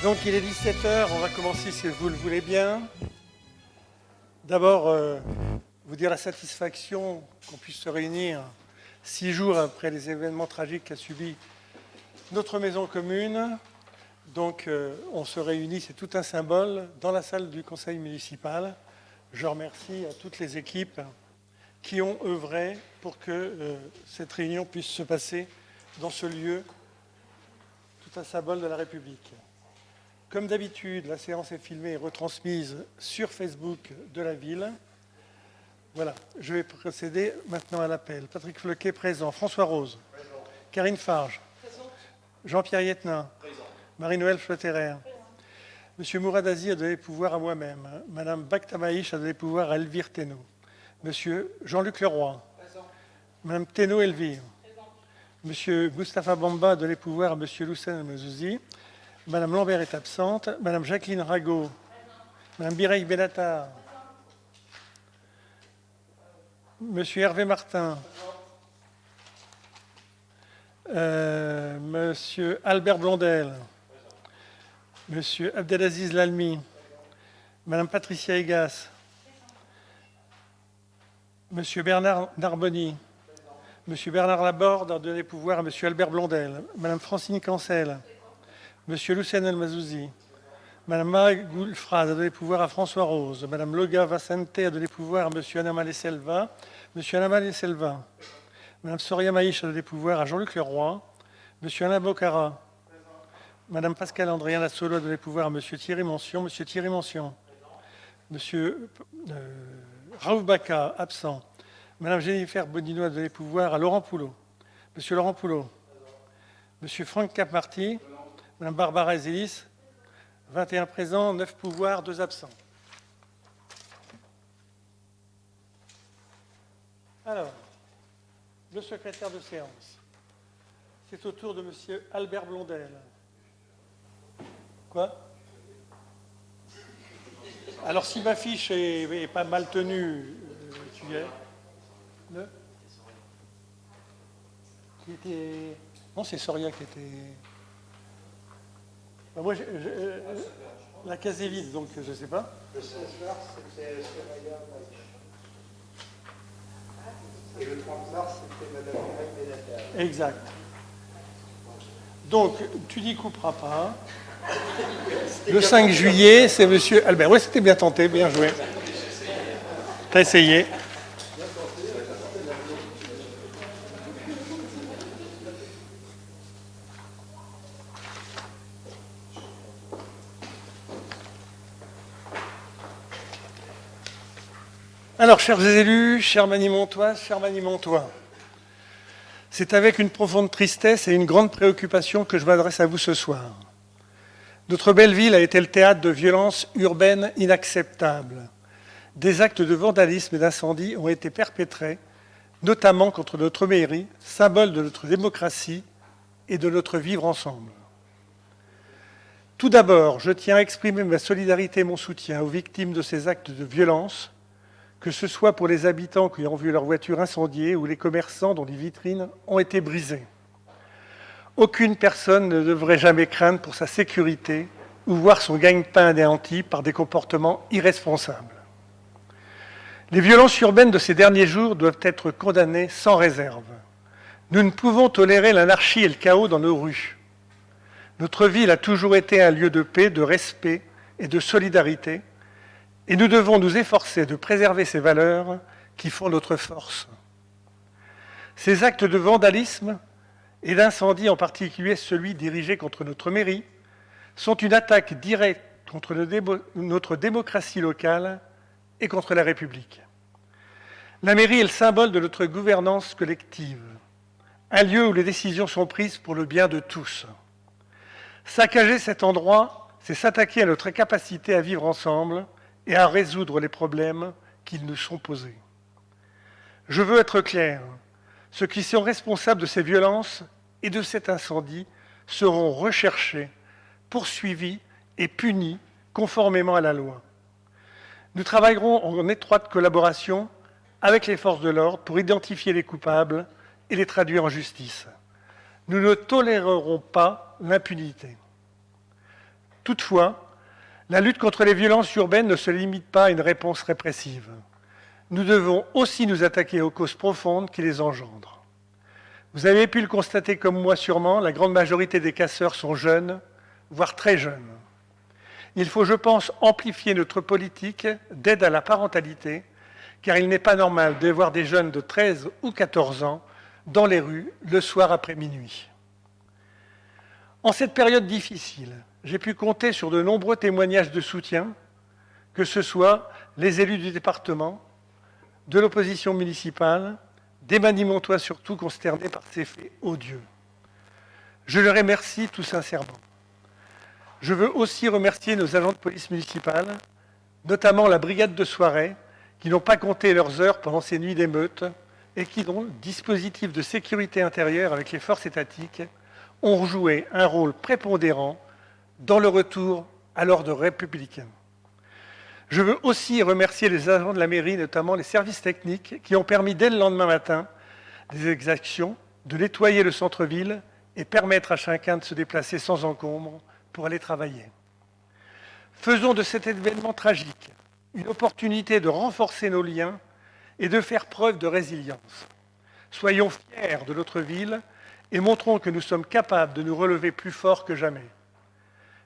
Donc il est 17 heures, on va commencer si vous le voulez bien. D'abord, vous dire la satisfaction qu'on puisse se réunir 6 jours après les événements tragiques qu'a subi notre maison commune. Donc on se réunit, c'est tout un symbole, dans la salle du conseil municipal. Je remercie à toutes les équipes qui ont œuvré pour que cette réunion puisse se passer dans ce lieu, tout un symbole de la République. Comme d'habitude, la séance est filmée et retransmise sur Facebook de la ville. Voilà, je vais procéder maintenant à l'appel. Patrick Floquet, présent. François Rose. Présent. Karine Farge. Présent. Jean-Pierre Yetnin. Présent. Marie-Noëlle Flotterer. Monsieur Mourad Aziz a donné le pouvoir à moi-même. Madame Baktamaïch a donné le pouvoir à Elvire Thénault. Monsieur Jean-Luc Leroy. Présent. Madame Thénault Elvire. Présent. Monsieur Moustapha Bamba a donné le pouvoir à monsieur Loussen Mezouzi. Madame Lambert est absente. Madame Jacqueline Rago. Madame Bireille Bellatar. Monsieur Hervé Martin. Monsieur Albert Blondel. Monsieur Abdelaziz Lalmi. Madame Patricia Egas. Monsieur Bernard Narboni. Monsieur Bernard Laborde a donné pouvoir à monsieur Albert Blondel. Madame Francine Cancel. Monsieur Lucien El Mazouzi, Madame Marie Goulfrad a donné pouvoir à François Rose, Madame Loga Vicente a donné pouvoir à Monsieur Anamalé Selva, Monsieur Anamalé Selva, Madame Soria Maïch a donné pouvoir à Jean-Luc Leroy, Monsieur Alain Bocara, Madame Pascal Andrien Lassolo a donné pouvoir à Monsieur Thierry Mention, Monsieur Thierry Mention, Monsieur Raouf Baka, absent, Madame Jennifer Bodino a donné pouvoir à Laurent Poulot, Monsieur Laurent Poulot, Monsieur Franck Capmarty, Madame Barbara Ezelis, 21 présents, 9 pouvoirs, 2 absents. Alors, le secrétaire de séance, c'est au tour de monsieur Albert Blondel. Quoi? Alors, si ma fiche est pas mal tenue, tu y es? Qui était... Non, c'est Soria qui était... Moi, la case est vide, donc je ne sais pas. Le 16 mars, c'était Soraya Maïch. Et le 30 mars, c'était Madame Mireille Bellatar. Exact. Donc, tu n'y couperas pas. Le 5 juillet, c'est monsieur Albert. Oui, c'était bien tenté, bien joué. Tu as essayé. Alors, chers élus, chers Manimontoises, chers Manimontois, c'est avec une profonde tristesse et une grande préoccupation que je m'adresse à vous ce soir. Notre belle ville a été le théâtre de violences urbaines inacceptables. Des actes de vandalisme et d'incendie ont été perpétrés, notamment contre notre mairie, symbole de notre démocratie et de notre vivre ensemble. Tout d'abord, je tiens à exprimer ma solidarité et mon soutien aux victimes de ces actes de violence, que ce soit pour les habitants qui ont vu leur voiture incendiée ou les commerçants dont les vitrines ont été brisées. Aucune personne ne devrait jamais craindre pour sa sécurité ou voir son gagne-pain anéanti par des comportements irresponsables. Les violences urbaines de ces derniers jours doivent être condamnées sans réserve. Nous ne pouvons tolérer l'anarchie et le chaos dans nos rues. Notre ville a toujours été un lieu de paix, de respect et de solidarité, et nous devons nous efforcer de préserver ces valeurs qui font notre force. Ces actes de vandalisme et d'incendie, en particulier celui dirigé contre notre mairie, sont une attaque directe contre notre démocratie locale et contre la République. La mairie est le symbole de notre gouvernance collective, un lieu où les décisions sont prises pour le bien de tous. Saccager cet endroit, c'est s'attaquer à notre capacité à vivre ensemble et à résoudre les problèmes qui nous sont posés. Je veux être clair, ceux qui sont responsables de ces violences et de cet incendie seront recherchés, poursuivis et punis conformément à la loi. Nous travaillerons en étroite collaboration avec les forces de l'ordre pour identifier les coupables et les traduire en justice. Nous ne tolérerons pas l'impunité. Toutefois, la lutte contre les violences urbaines ne se limite pas à une réponse répressive. Nous devons aussi nous attaquer aux causes profondes qui les engendrent. Vous avez pu le constater comme moi sûrement, la grande majorité des casseurs sont jeunes, voire très jeunes. Il faut, je pense, amplifier notre politique d'aide à la parentalité, car il n'est pas normal de voir des jeunes de 13 ou 14 ans dans les rues le soir après minuit. En cette période difficile, j'ai pu compter sur de nombreux témoignages de soutien, que ce soit les élus du département, de l'opposition municipale, des Manimontois surtout consternés par ces faits odieux. Je les remercie tout sincèrement. Je veux aussi remercier nos agents de police municipale, notamment la brigade de soirée, qui n'ont pas compté leurs heures pendant ces nuits d'émeute et qui, dans le dispositif de sécurité intérieure avec les forces étatiques, ont joué un rôle prépondérant dans le retour à l'ordre républicain. Je veux aussi remercier les agents de la mairie, notamment les services techniques, qui ont permis dès le lendemain matin des exactions, de nettoyer le centre-ville et permettre à chacun de se déplacer sans encombre pour aller travailler. Faisons de cet événement tragique une opportunité de renforcer nos liens et de faire preuve de résilience. Soyons fiers de notre ville et montrons que nous sommes capables de nous relever plus forts que jamais.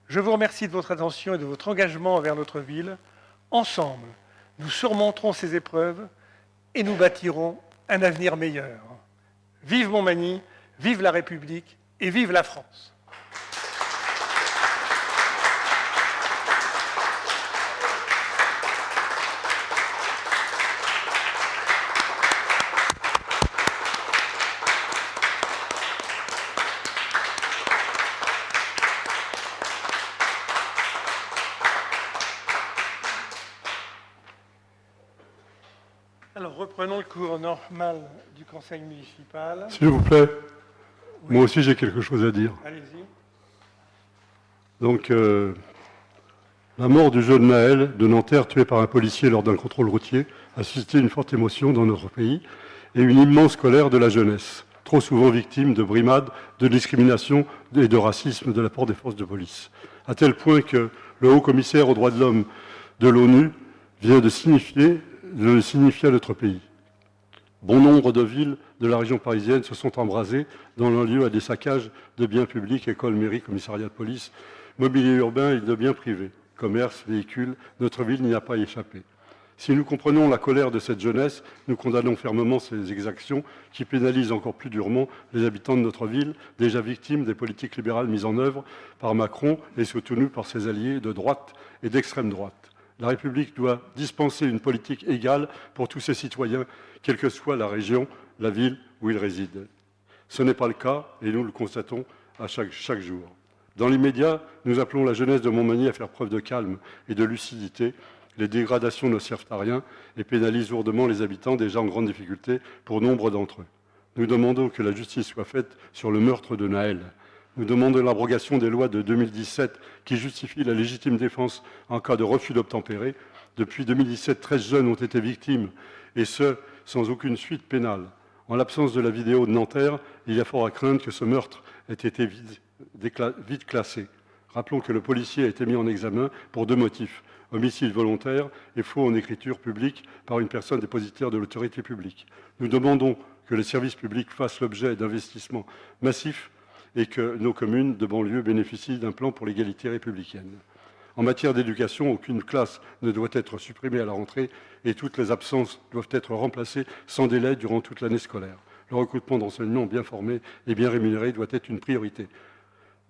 Je vous remercie de votre attention et de votre engagement envers notre ville. Ensemble, nous surmonterons ces épreuves et nous bâtirons un avenir meilleur. Vive Montmagny, vive la République et vive la France. Alors, reprenons le cours normal du conseil municipal. S'il vous plaît, Oui. moi aussi j'ai quelque chose à dire. Allez-y. Donc, la mort du jeune Naël de Nanterre, tué par un policier lors d'un contrôle routier, a suscité une forte émotion dans notre pays et une immense colère de la jeunesse, trop souvent victime de brimades, de discrimination et de racisme de la part des forces de police. À tel point que le haut-commissaire aux droits de l'homme de l'ONU vient de le signifier à notre pays. Bon nombre de villes de la région parisienne se sont embrasées, donnant lieu à des saccages de biens publics, écoles, mairies, commissariats de police, mobilier urbain et de biens privés, commerces, véhicules. Notre ville n'y a pas échappé. Si nous comprenons la colère de cette jeunesse, nous condamnons fermement ces exactions qui pénalisent encore plus durement les habitants de notre ville, déjà victimes des politiques libérales mises en œuvre par Macron et soutenues par ses alliés de droite et d'extrême droite. La République doit dispenser une politique égale pour tous ses citoyens, quelle que soit la région, la ville où ils résident. Ce n'est pas le cas et nous le constatons à chaque jour. Dans l'immédiat, nous appelons la jeunesse de Montmagny à faire preuve de calme et de lucidité. Les dégradations ne servent à rien et pénalisent lourdement les habitants déjà en grande difficulté pour nombre d'entre eux. Nous demandons que la justice soit faite sur le meurtre de Naël. Nous demandons l'abrogation des lois de 2017 qui justifient la légitime défense en cas de refus d'obtempérer. Depuis 2017, 13 jeunes ont été victimes, et ce, sans aucune suite pénale. En l'absence de la vidéo de Nanterre, il y a fort à craindre que ce meurtre ait été vite classé. Rappelons que le policier a été mis en examen pour 2 motifs. Homicide volontaire et faux en écriture publique par une personne dépositaire de l'autorité publique. Nous demandons que les services publics fassent l'objet d'investissements massifs et que nos communes de banlieue bénéficient d'un plan pour l'égalité républicaine. En matière d'éducation, aucune classe ne doit être supprimée à la rentrée et toutes les absences doivent être remplacées sans délai durant toute l'année scolaire. Le recrutement d'enseignants bien formés et bien rémunérés doit être une priorité.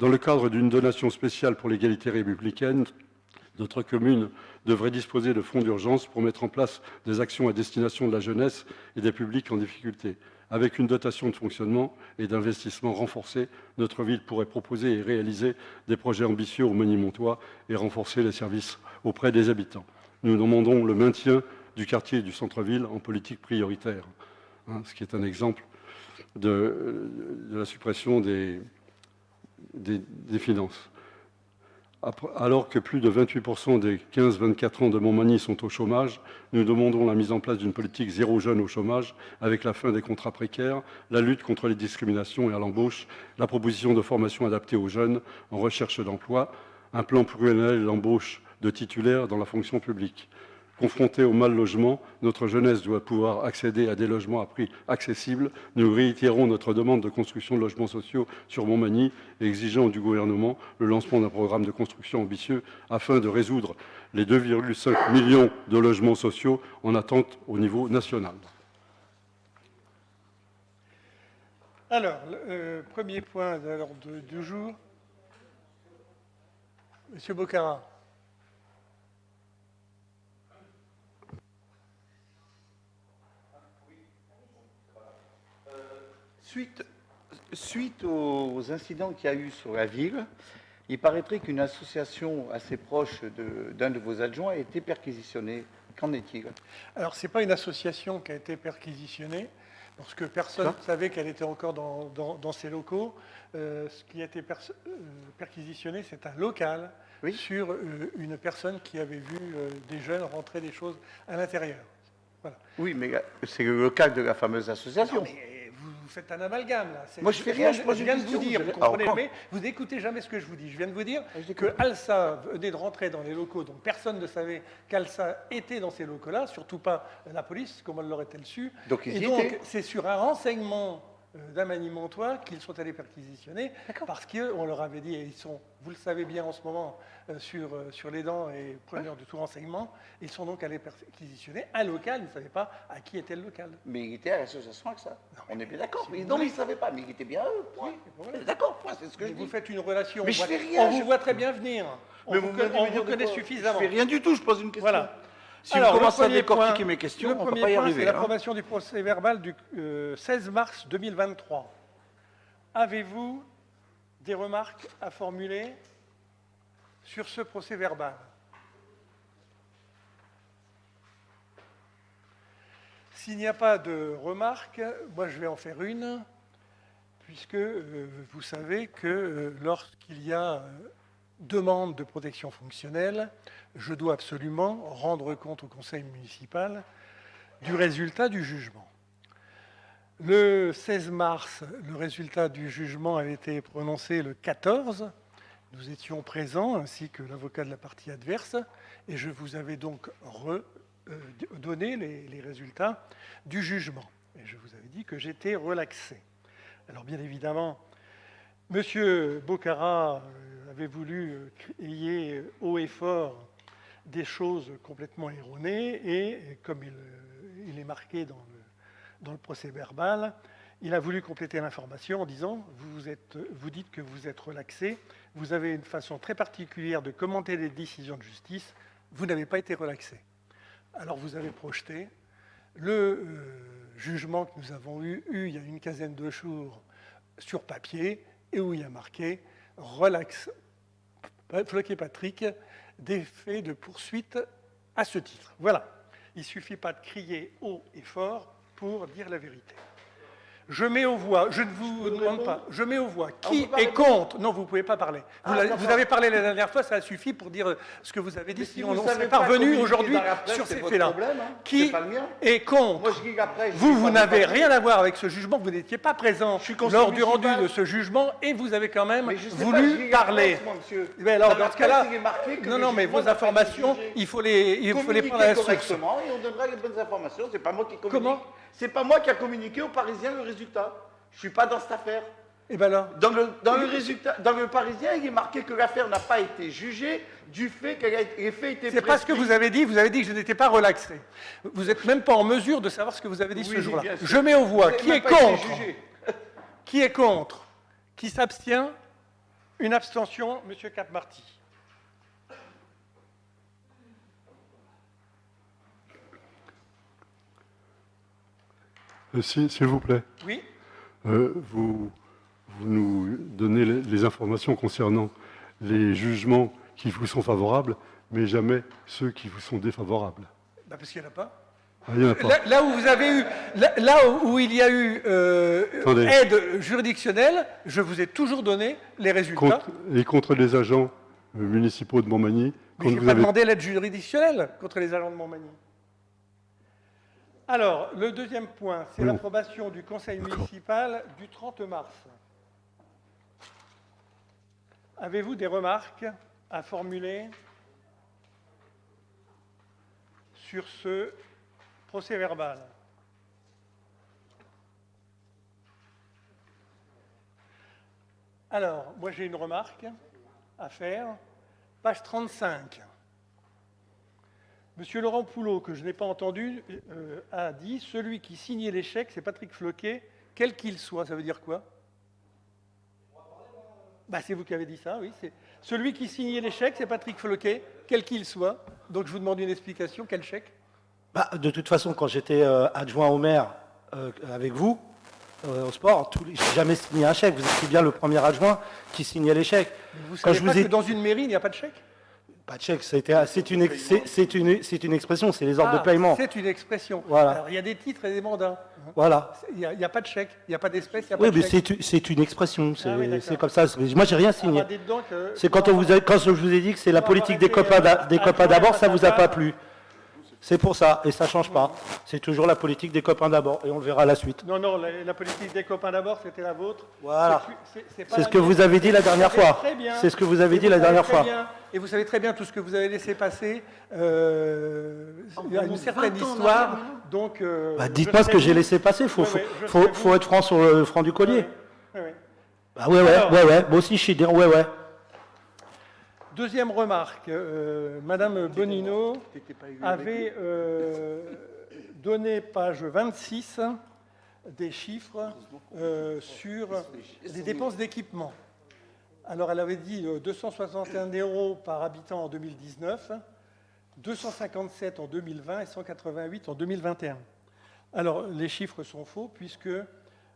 Dans le cadre d'une donation spéciale pour l'égalité républicaine, notre commune devrait disposer de fonds d'urgence pour mettre en place des actions à destination de la jeunesse et des publics en difficulté. Avec une dotation de fonctionnement et d'investissement renforcée, notre ville pourrait proposer et réaliser des projets ambitieux au Manimontois et renforcer les services auprès des habitants. Nous demandons le maintien du quartier et du centre-ville en politique prioritaire, ce qui est un exemple de la suppression des finances. Alors que plus de 28% des 15-24 ans de Montmagny sont au chômage, nous demandons la mise en place d'une politique zéro jeune au chômage avec la fin des contrats précaires, la lutte contre les discriminations et à l'embauche, la proposition de formation adaptée aux jeunes en recherche d'emploi, un plan pluriannuel d'embauche de titulaires dans la fonction publique. Confrontée au mal logement, notre jeunesse doit pouvoir accéder à des logements à prix accessibles. Nous réitérons notre demande de construction de logements sociaux sur Montmagny et exigeons du gouvernement le lancement d'un programme de construction ambitieux afin de résoudre les 2,5 millions de logements sociaux en attente au niveau national. Alors, le premier point de l'ordre du jour. Monsieur Bocara. Suite aux incidents qu'il y a eu sur la ville, il paraîtrait qu'une association assez proche d'un de vos adjoints a été perquisitionnée. Qu'en est-il? Alors, ce n'est pas une association qui a été perquisitionnée, parce que personne ne savait qu'elle était encore dans ses locaux. Ce qui a été perquisitionné, c'est un local sur une personne qui avait vu des jeunes rentrer des choses à l'intérieur. Voilà. Oui, mais c'est le local de la fameuse association. Non, mais vous faites un amalgame, là. Moi, je fais rien, je pose je une viens de question, vous dire, vous vous avez- comprenez, mais vous n'écoutez jamais ce que je vous dis. Je viens de vous dire que Alsa venait de rentrer dans les locaux, donc personne ne savait qu'Alsa était dans ces locaux-là, surtout pas la police, comment l'aurait-elle su. Donc, ils Et y donc, étaient. c'est sur un renseignement d'un manimontois qu'ils sont allés perquisitionner, parce qu'on leur avait dit, et ils sont, vous le savez bien en ce moment, sur les dents et preneurs de tout renseignement, ils sont donc allés perquisitionner un local, ils ne savaient pas à qui était le local. Mais il était à l'association avec ça. On est bien d'accord. si vous Non, mais voulez. il ne savait pas, mais il était bien à eux. Point. voilà. D'accord, point, c'est ce que Mais je vous dis. faites une relation, Mais on je voit- fais rien, on vous je- voit très bien venir. Mais On vous connaît suffisamment. Je fais rien du tout, je pose une question. Voilà. Si Alors, vous commencez le à premier décortiquer point- mes questions, le on ne va premier pas y point, arriver. c'est hein. l'approbation du procès verbal du 16 mars 2023. Avez-vous des remarques à formuler sur ce procès verbal? S'il n'y a pas de remarques, moi je vais en faire une, puisque vous savez que lorsqu'il y a demande de protection fonctionnelle, je dois absolument rendre compte au conseil municipal du résultat du jugement. Le 16 mars, le résultat du jugement avait été prononcé le 14. Nous étions présents, ainsi que l'avocat de la partie adverse, et je vous avais donc donné les résultats du jugement. Et je vous avais dit que j'étais relaxé. Alors bien évidemment, M. Bocara avait voulu crier haut et fort des choses complètement erronées, et comme il est marqué dans le procès verbal, il a voulu compléter l'information en disant vous dites que vous êtes relaxé, vous avez une façon très particulière de commenter les décisions de justice, vous n'avez pas été relaxé. Alors vous avez projeté le jugement que nous avons eu il y a une quinzaine de jours sur papier, et où il y a marqué relax, Floquet Patrick, des faits de poursuite à ce titre. Voilà. Il ne suffit pas de crier haut et fort pour dire la vérité. Je mets aux voix, je ne vous demande pas, je mets aux voix. Qui est contre? Non, vous ne pouvez pas parler. Vous avez parlé la dernière fois, ça suffit pour dire ce que vous avez dit, sinon on serait parvenu aujourd'hui sur ces faits-là. Qui est contre? Moi, je lis la presse, Vous n'avez rien à voir avec ce jugement, vous n'étiez pas présent lors du rendu de ce jugement, et vous avez quand même voulu parler. Mais alors, dans ce cas-là, non, mais vos informations, il faut les prendre à la source. Correctement, et on donnera les bonnes informations. C'est pas moi qui communique. Comment? C'est pas moi qui a communiqué aux Parisiens le résultat. Je suis pas dans cette affaire. Et ben là, Dans le résultat, dans le Parisien, il est marqué que l'affaire n'a pas été jugée du fait que les faits étaient c'est pas ce que vous avez dit que je n'étais pas relaxé. Vous n'êtes même pas en mesure de savoir ce que vous avez dit ce jour-là. bien sûr. Je mets aux voix. Vous Qui n'avez est même pas été contre? jugé. Qui est contre? Qui s'abstient? Une abstention, Monsieur Capmarty. S'il vous plaît, Oui. vous nous donnez les informations concernant les jugements qui vous sont favorables, mais jamais ceux qui vous sont défavorables. Bah parce qu'il n'y en a pas. Ah, il n'y en a pas. Là où vous avez eu, là où il y a eu Attendez. aide juridictionnelle, je vous ai toujours donné les résultats. Contre les agents municipaux de Montmagny, Mais quand je n'ai vous pas avez... demandé l'aide juridictionnelle contre les agents de Montmagny. Alors, le deuxième point, c'est Oui, bon. l'approbation du conseil municipal du 30 mars. Avez-vous des remarques à formuler sur ce procès-verbal? Alors, moi j'ai une remarque à faire. Page 35. Monsieur Laurent Poulot, que je n'ai pas entendu, a dit « Celui qui signait l'échec, c'est Patrick Floquet, quel qu'il soit ». Ça veut dire quoi? Bah, c'est vous qui avez dit ça, oui. Celui qui signait l'échec, c'est Patrick Floquet, quel qu'il soit. Donc je vous demande une explication. Quel chèque? Bah, de toute façon, quand j'étais adjoint au maire avec vous, au sport, je n'ai jamais signé un chèque. Vous étiez bien le premier adjoint qui signait les chèques. Vous savez pas que dans une mairie, il n'y a pas de chèque? Pas de chèque, c'est une expression, c'est les ordres de paiement. C'est une expression. Voilà. Alors, il y a des titres et des mandats. Voilà. Il n'y a pas de chèque, il n'y a pas d'espèce, il n'y a Oui, pas de mais chèque. c'est une expression, oui, c'est comme ça. Moi, j'ai rien signé. Ah, dites donc, C'est quand je vous ai dit que c'est la politique des copains d'abord, ça vous a pas plu. C'est pour ça, et ça ne change pas. C'est toujours la politique des copains d'abord, et on le verra à la suite. Non, non, la politique des copains d'abord, c'était la vôtre. Voilà. C'est ce que vous avez dit la dernière fois. C'est ce que vous avez dit la dernière fois. Et vous savez très bien tout ce que vous avez laissé passer. Il y a une certaine histoire. Donc, dites pas ce que j'ai laissé passer. Il faut être franc sur le franc du collier. Bah ouais. Moi aussi, je suis dire ouais. Deuxième remarque, Madame Bonino avait donné, page 26, des chiffres sur les dépenses d'équipement. Alors, elle avait dit 261 € par habitant en 2019, 257 en 2020 et 188 en 2021. Alors, les chiffres sont faux puisque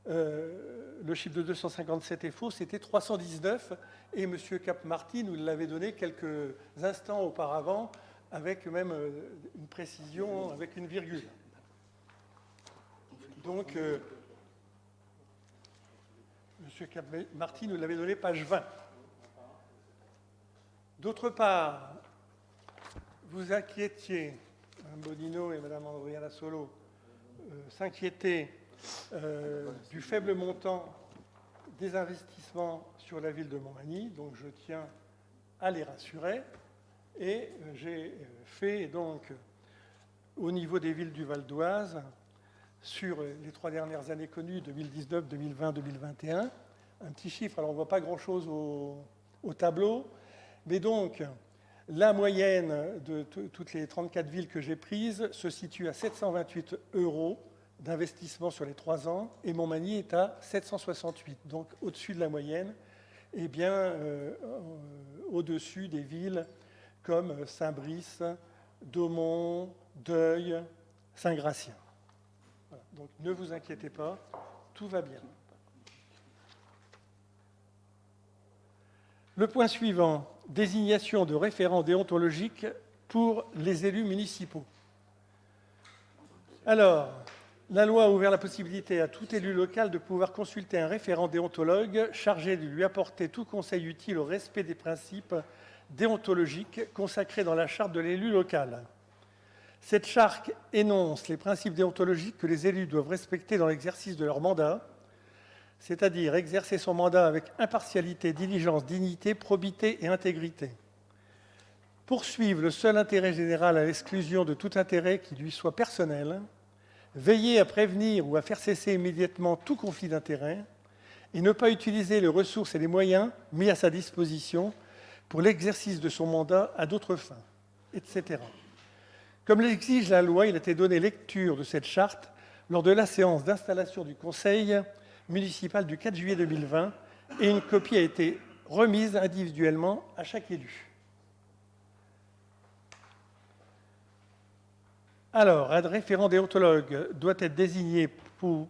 le chiffre de 257 est faux, c'était 319, et M. Cap-Marty nous l'avait donné quelques instants auparavant, avec même une précision, avec une virgule. Donc, M. Cap-Marty nous l'avait donné page 20. D'autre part, vous inquiétiez, Mme Bonino et Mme Andriana Solo, s'inquiétaient du faible montant des investissements sur la ville de Montmagny, donc je tiens à les rassurer. Et j'ai fait donc, au niveau des villes du Val d'Oise, sur les 3 dernières années connues, 2019, 2020, 2021, un petit chiffre, alors on ne voit pas grand-chose au tableau, mais donc la moyenne de toutes les 34 villes que j'ai prises se situe à 728 € d'investissement sur les 3 ans, et Montmagny est à 768, donc au-dessus de la moyenne, et bien au-dessus des villes comme Saint-Brice, Daumont, Deuil, Saint-Gratien. Voilà. Donc ne vous inquiétez pas, tout va bien. Le point suivant, désignation de référents déontologiques pour les élus municipaux. Alors, la loi a ouvert la possibilité à tout élu local de pouvoir consulter un référent déontologue chargé de lui apporter tout conseil utile au respect des principes déontologiques consacrés dans la charte de l'élu local. Cette charte énonce les principes déontologiques que les élus doivent respecter dans l'exercice de leur mandat, c'est-à-dire exercer son mandat avec impartialité, diligence, dignité, probité et intégrité. Poursuivre le seul intérêt général à l'exclusion de tout intérêt qui lui soit personnel, veiller à prévenir ou à faire cesser immédiatement tout conflit d'intérêts et ne pas utiliser les ressources et les moyens mis à sa disposition pour l'exercice de son mandat à d'autres fins, etc. Comme l'exige la loi, il a été donné lecture de cette charte lors de la séance d'installation du Conseil municipal du 4 juillet 2020 et une copie a été remise individuellement à chaque élu. Alors, un référent déontologue doit être désigné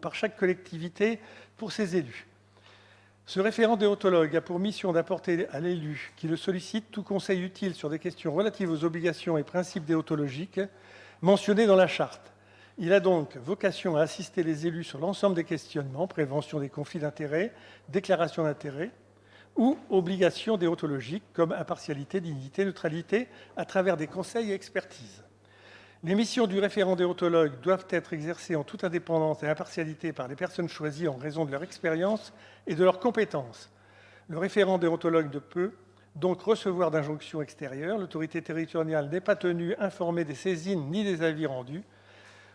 par chaque collectivité pour ses élus. Ce référent déontologue a pour mission d'apporter à l'élu qui le sollicite tout conseil utile sur des questions relatives aux obligations et principes déontologiques mentionnés dans la charte. Il a donc vocation à assister les élus sur l'ensemble des questionnements, prévention des conflits d'intérêts, déclaration d'intérêts ou obligations déontologiques comme impartialité, dignité, neutralité, à travers des conseils et expertises. Les missions du référent déontologue doivent être exercées en toute indépendance et impartialité par les personnes choisies en raison de leur expérience et de leurs compétences. Le référent déontologue ne peut, donc recevoir d'injonctions extérieures. L'autorité territoriale n'est pas tenue informée des saisines ni des avis rendus.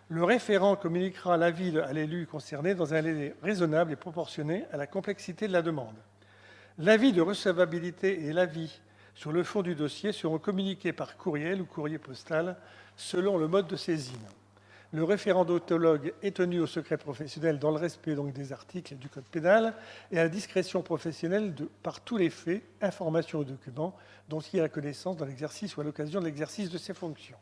Le référent communiquera l'avis à l'élu concerné dans un délai raisonnable et proportionné à la complexité de la demande. L'avis de recevabilité et l'avis sur le fond du dossier seront communiqués par courriel ou courrier postal selon le mode de saisine. Le référent d'autologue est tenu au secret professionnel dans le respect donc des articles du Code pénal et à la discrétion professionnelle par tous les faits, informations ou documents dont il a connaissance dans l'exercice ou à l'occasion de l'exercice de ses fonctions.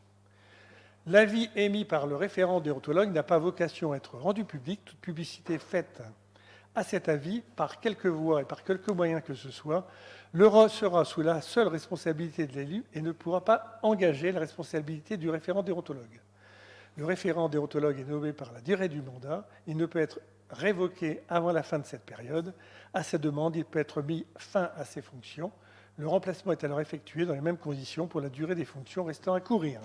L'avis émis par le référent déontologue n'a pas vocation à être rendu public. Toute publicité faite à cet avis, par quelque voie et par quelque moyen que ce soit, sera sous la seule responsabilité de l'élu et ne pourra pas engager la responsabilité du référent déontologue. Le référent déontologue est nommé par la durée du mandat. Il ne peut être révoqué avant la fin de cette période. À sa demande, il peut être mis fin à ses fonctions. Le remplacement est alors effectué dans les mêmes conditions pour la durée des fonctions restant à courir.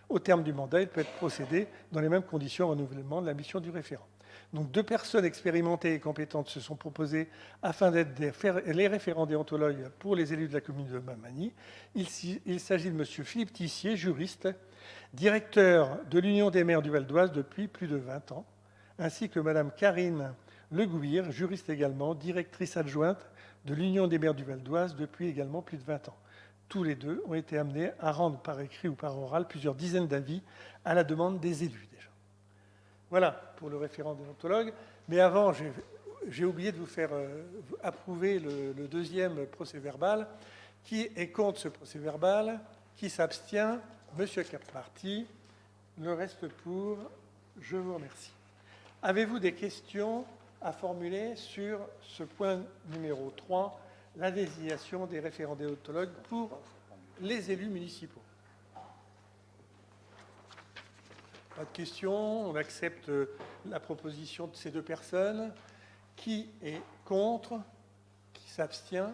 Au terme du mandat, il peut être procédé dans les mêmes conditions au renouvellement de la mission du référent. Donc 2 personnes expérimentées et compétentes se sont proposées afin d'être les référents déontologues pour les élus de la commune de Mamagny. Il s'agit de M. Philippe Tissier, juriste, directeur de l'Union des maires du Val d'Oise depuis plus de 20 ans, ainsi que Mme Karine Legouir, juriste également, directrice adjointe de l'Union des maires du Val d'Oise depuis également plus de 20 ans. Tous les deux ont été amenés à rendre par écrit ou par oral plusieurs dizaines d'avis à la demande des élus déjà. Voilà pour le référent déontologue. Mais avant, j'ai oublié de vous faire approuver le deuxième procès-verbal. Qui est contre ce procès-verbal? Qui s'abstient? Monsieur Capmarty. Le reste pour. Je vous remercie. Avez-vous des questions à formuler sur ce point numéro 3, la désignation des référents déontologues pour les élus municipaux? Pas de questions. On accepte la proposition de ces 2 personnes. Qui est contre? Qui s'abstient?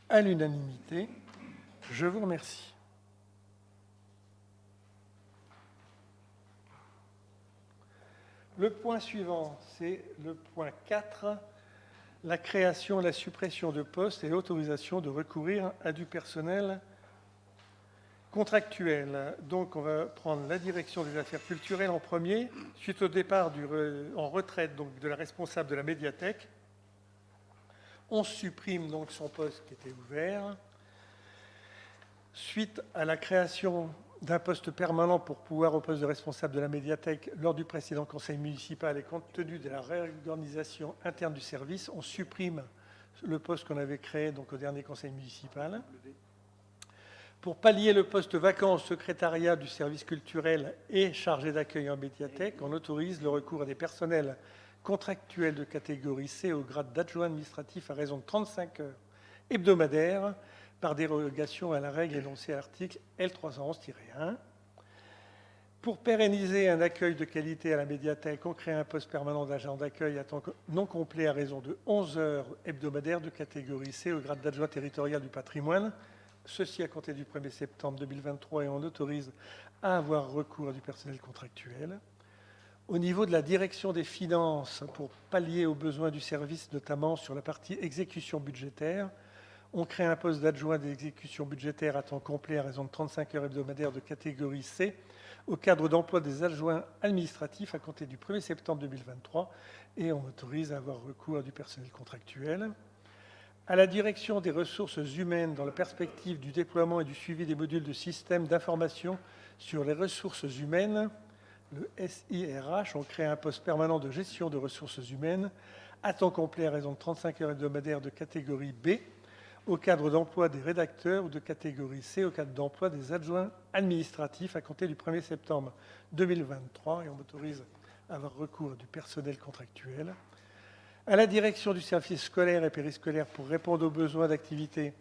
À l'unanimité. Je vous remercie. Le point suivant, c'est le point 4, la création et la suppression de postes et l'autorisation de recourir à du personnel contractuel. Donc, on va prendre la direction des affaires culturelles en premier, suite au départ en retraite donc, de la responsable de la médiathèque. On supprime donc son poste qui était ouvert. Suite à la création d'un poste permanent pour pouvoir au poste de responsable de la médiathèque lors du précédent conseil municipal et compte tenu de la réorganisation interne du service, on supprime le poste qu'on avait créé donc, au dernier conseil municipal. Pour pallier le poste vacant au secrétariat du service culturel et chargé d'accueil en médiathèque, on autorise le recours à des personnels contractuels de catégorie C au grade d'adjoint administratif à raison de 35 heures hebdomadaires par dérogation à la règle énoncée à l'article L311-1. Pour pérenniser un accueil de qualité à la médiathèque, on crée un poste permanent d'agent d'accueil à temps non complet à raison de 11 heures hebdomadaires de catégorie C au grade d'adjoint territorial du patrimoine. Ceci à compter du 1er septembre 2023 et on autorise à avoir recours à du personnel contractuel. Au niveau de la direction des finances, pour pallier aux besoins du service, notamment sur la partie exécution budgétaire, on crée un poste d'adjoint d'exécution budgétaire à temps complet à raison de 35 heures hebdomadaires de catégorie C au cadre d'emploi des adjoints administratifs à compter du 1er septembre 2023 et on autorise à avoir recours à du personnel contractuel. À la direction des ressources humaines dans la perspective du déploiement et du suivi des modules de système d'information sur les ressources humaines, le SIRH, on crée un poste permanent de gestion de ressources humaines à temps complet à raison de 35 heures hebdomadaires de catégorie B au cadre d'emploi des rédacteurs ou de catégorie C au cadre d'emploi des adjoints administratifs à compter du 1er septembre 2023 et on autorise à avoir recours à du personnel contractuel. À la direction du service scolaire et périscolaire pour répondre aux besoins d'activité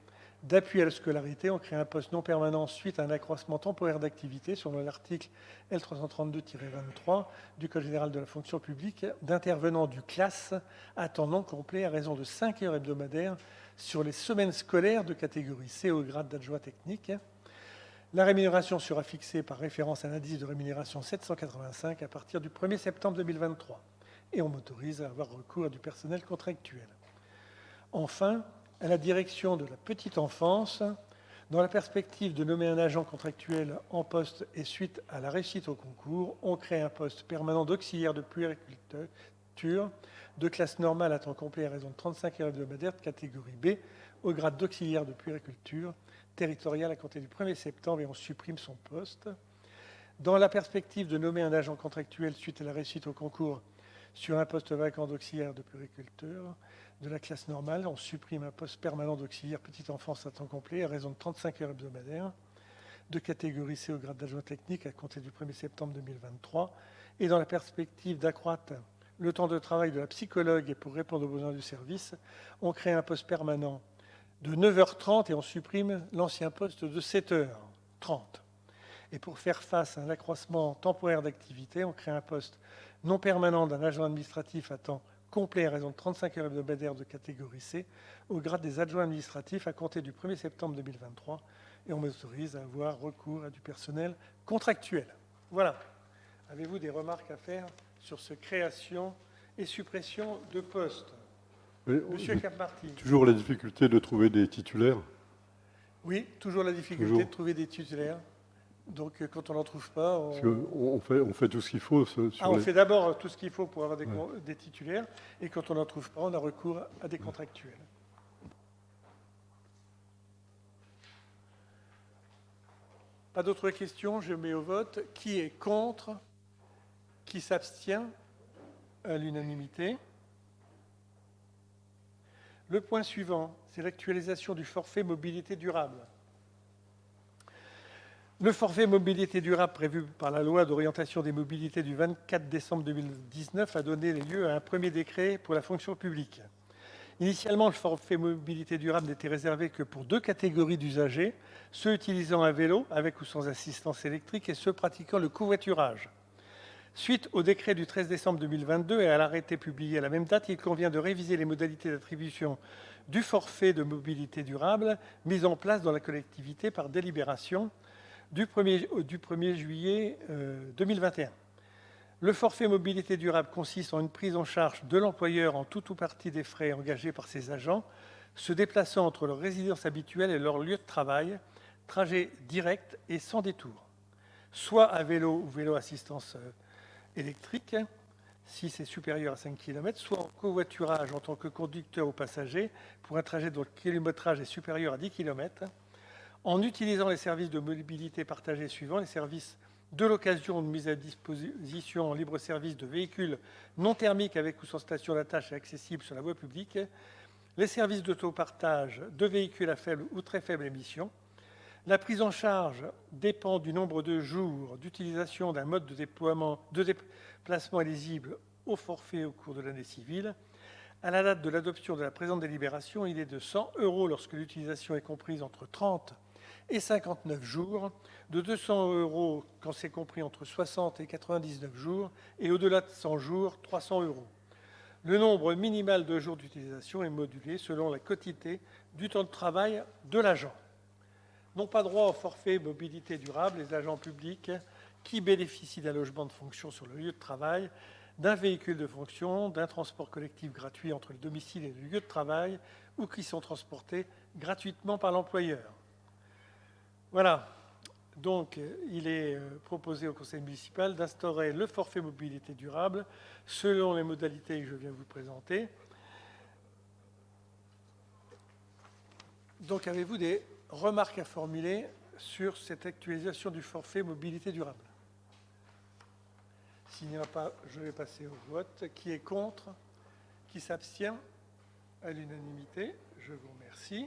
d'appui à la scolarité, on crée un poste non permanent suite à un accroissement temporaire d'activité selon l'article L332-23 du Code général de la fonction publique d'intervenant du CLAS à temps non complet à raison de 5 heures hebdomadaires sur les semaines scolaires de catégorie C au grade d'adjoint technique. La rémunération sera fixée par référence à l'indice de rémunération 785 à partir du 1er septembre 2023 et on m'autorise à avoir recours à du personnel contractuel. Enfin, à la direction de la petite enfance, dans la perspective de nommer un agent contractuel en poste et suite à la réussite au concours, on crée un poste permanent d'auxiliaire de puériculture de classe normale à temps complet à raison de 35 heures hebdomadaires de catégorie B au grade d'auxiliaire de puériculture territoriale à compter du 1er septembre et on supprime son poste. Dans la perspective de nommer un agent contractuel suite à la réussite au concours sur un poste vacant d'auxiliaire de puériculture de la classe normale, on supprime un poste permanent d'auxiliaire petite enfance à temps complet à raison de 35 heures hebdomadaires de catégorie C au grade d'adjoint technique à compter du 1er septembre 2023. Et dans la perspective d'accroître le temps de travail de la psychologue et pour répondre aux besoins du service, on crée un poste permanent de 9h30 et on supprime l'ancien poste de 7h30. Et pour faire face à un accroissement temporaire d'activité, on crée un poste non permanent d'un agent administratif à temps complet à raison de 35 heures hebdomadaires de catégorie C au grade des adjoints administratifs à compter du 1er septembre 2023 et on m'autorise à avoir recours à du personnel contractuel. Voilà. Avez-vous des remarques à faire sur ce création et suppression de postes? Monsieur Cap-Marty. Toujours la difficulté de trouver des titulaires. Oui, toujours la difficulté Toujours. de trouver des titulaires. Donc, quand on n'en trouve pas, On fait tout ce qu'il faut. on fait d'abord tout ce qu'il faut pour avoir des titulaires, et quand on n'en trouve pas, on a recours à des contractuels. Pas d'autres questions, je mets au vote. Qui est contre? Qui s'abstient? À l'unanimité. Le point suivant, c'est l'actualisation du forfait mobilité durable. Le forfait mobilité durable prévu par la loi d'orientation des mobilités du 24 décembre 2019 a donné lieu à un premier décret pour la fonction publique. Initialement, le forfait mobilité durable n'était réservé que pour 2 catégories d'usagers, ceux utilisant un vélo avec ou sans assistance électrique et ceux pratiquant le covoiturage. Suite au décret du 13 décembre 2022 et à l'arrêté publié à la même date, il convient de réviser les modalités d'attribution du forfait de mobilité durable mis en place dans la collectivité par délibération du 1er juillet 2021. Le forfait mobilité durable consiste en une prise en charge de l'employeur en tout ou partie des frais engagés par ses agents, se déplaçant entre leur résidence habituelle et leur lieu de travail, trajet direct et sans détour, soit à vélo ou vélo assistance électrique, si c'est supérieur à 5 km, soit en covoiturage en tant que conducteur ou passager pour un trajet dont le kilométrage est supérieur à 10 km, en utilisant les services de mobilité partagés suivants, les services de l'occasion de mise à disposition en libre service de véhicules non thermiques avec ou sans station d'attache et accessibles sur la voie publique, les services d'autopartage de véhicules à faible ou très faible émission. La prise en charge dépend du nombre de jours d'utilisation d'un mode de déplacement éligible au forfait au cours de l'année civile. À la date de l'adoption de la présente délibération, il est de 100 € lorsque l'utilisation est comprise entre 30 et 59 jours, de 200 € quand c'est compris entre 60 et 99 jours, et au-delà de 100 jours, 300 €. Le nombre minimal de jours d'utilisation est modulé selon la quotité du temps de travail de l'agent. N'ont pas droit au forfait mobilité durable les agents publics qui bénéficient d'un logement de fonction sur le lieu de travail, d'un véhicule de fonction, d'un transport collectif gratuit entre le domicile et le lieu de travail, ou qui sont transportés gratuitement par l'employeur. Voilà. Donc, il est proposé au Conseil municipal d'instaurer le forfait mobilité durable selon les modalités que je viens de vous présenter. Donc, avez-vous des remarques à formuler sur cette actualisation du forfait mobilité durable? S'il n'y en a pas, je vais passer au vote. Qui est contre? Qui s'abstient? À l'unanimité. Je vous remercie.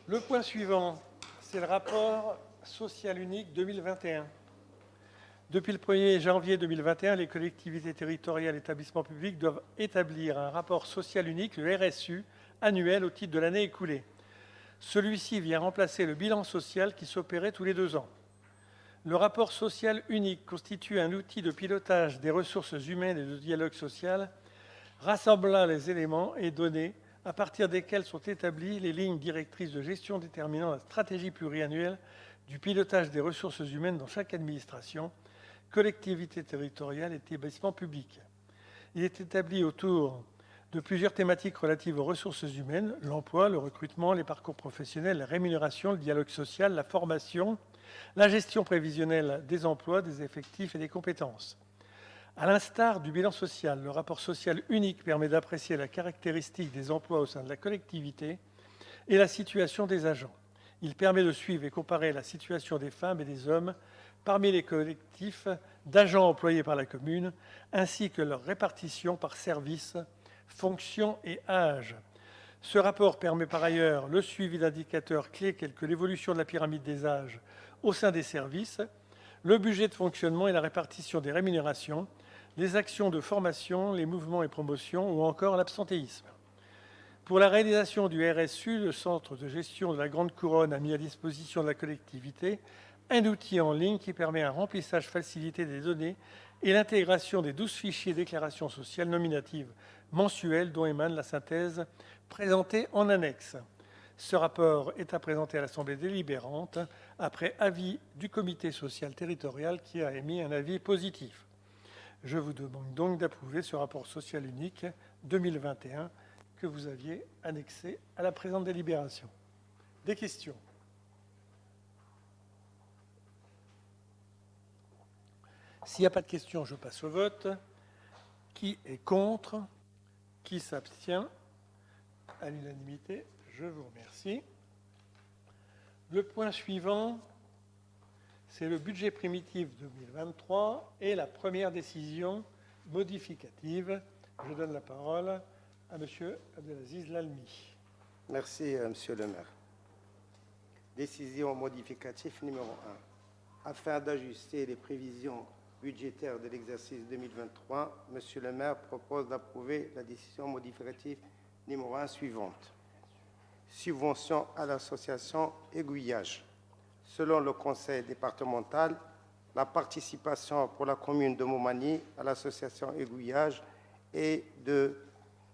Le point suivant, c'est le rapport social unique 2021. Depuis le 1er janvier 2021, les collectivités territoriales et établissements publics doivent établir un rapport social unique, le RSU, annuel au titre de l'année écoulée. Celui-ci vient remplacer le bilan social qui s'opérait tous les 2 ans. Le rapport social unique constitue un outil de pilotage des ressources humaines et de dialogue social, rassemblant les éléments et données à partir desquels sont établies les lignes directrices de gestion déterminant la stratégie pluriannuelle du pilotage des ressources humaines dans chaque administration, collectivité territoriale et établissement public. Il est établi autour de plusieurs thématiques relatives aux ressources humaines, l'emploi, le recrutement, les parcours professionnels, la rémunération, le dialogue social, la formation, la gestion prévisionnelle des emplois, des effectifs et des compétences. À l'instar du bilan social, le rapport social unique permet d'apprécier la caractéristique des emplois au sein de la collectivité et la situation des agents. Il permet de suivre et comparer la situation des femmes et des hommes parmi les collectifs d'agents employés par la commune, ainsi que leur répartition par service, fonction et âge. Ce rapport permet par ailleurs le suivi d'indicateurs clés tels que l'évolution de la pyramide des âges au sein des services, le budget de fonctionnement et la répartition des rémunérations, les actions de formation, les mouvements et promotions ou encore l'absentéisme. Pour la réalisation du RSU, le Centre de gestion de la Grande Couronne a mis à disposition de la collectivité un outil en ligne qui permet un remplissage facilité des données et l'intégration des 12 fichiers déclarations sociales nominatives mensuelles dont émane la synthèse présentée en annexe. Ce rapport est à présenter à l'Assemblée délibérante après avis du comité social territorial qui a émis un avis positif. Je vous demande donc d'approuver ce rapport social unique 2021 que vous aviez annexé à la présente délibération. Des questions? S'il n'y a pas de questions, je passe au vote. Qui est contre? Qui s'abstient? À l'unanimité, je vous remercie. Le point suivant, c'est le budget primitif 2023 et la première décision modificative. Je donne la parole à M. Abdelaziz Lalmi. Merci, Monsieur le maire. Décision modificative numéro 1. Afin d'ajuster les prévisions budgétaires de l'exercice 2023, Monsieur le maire propose d'approuver la décision modificative numéro 1 suivante. Subvention à l'association Aiguillage. Selon le conseil départemental, la participation pour la commune de Montmagny à l'association Aiguillage est de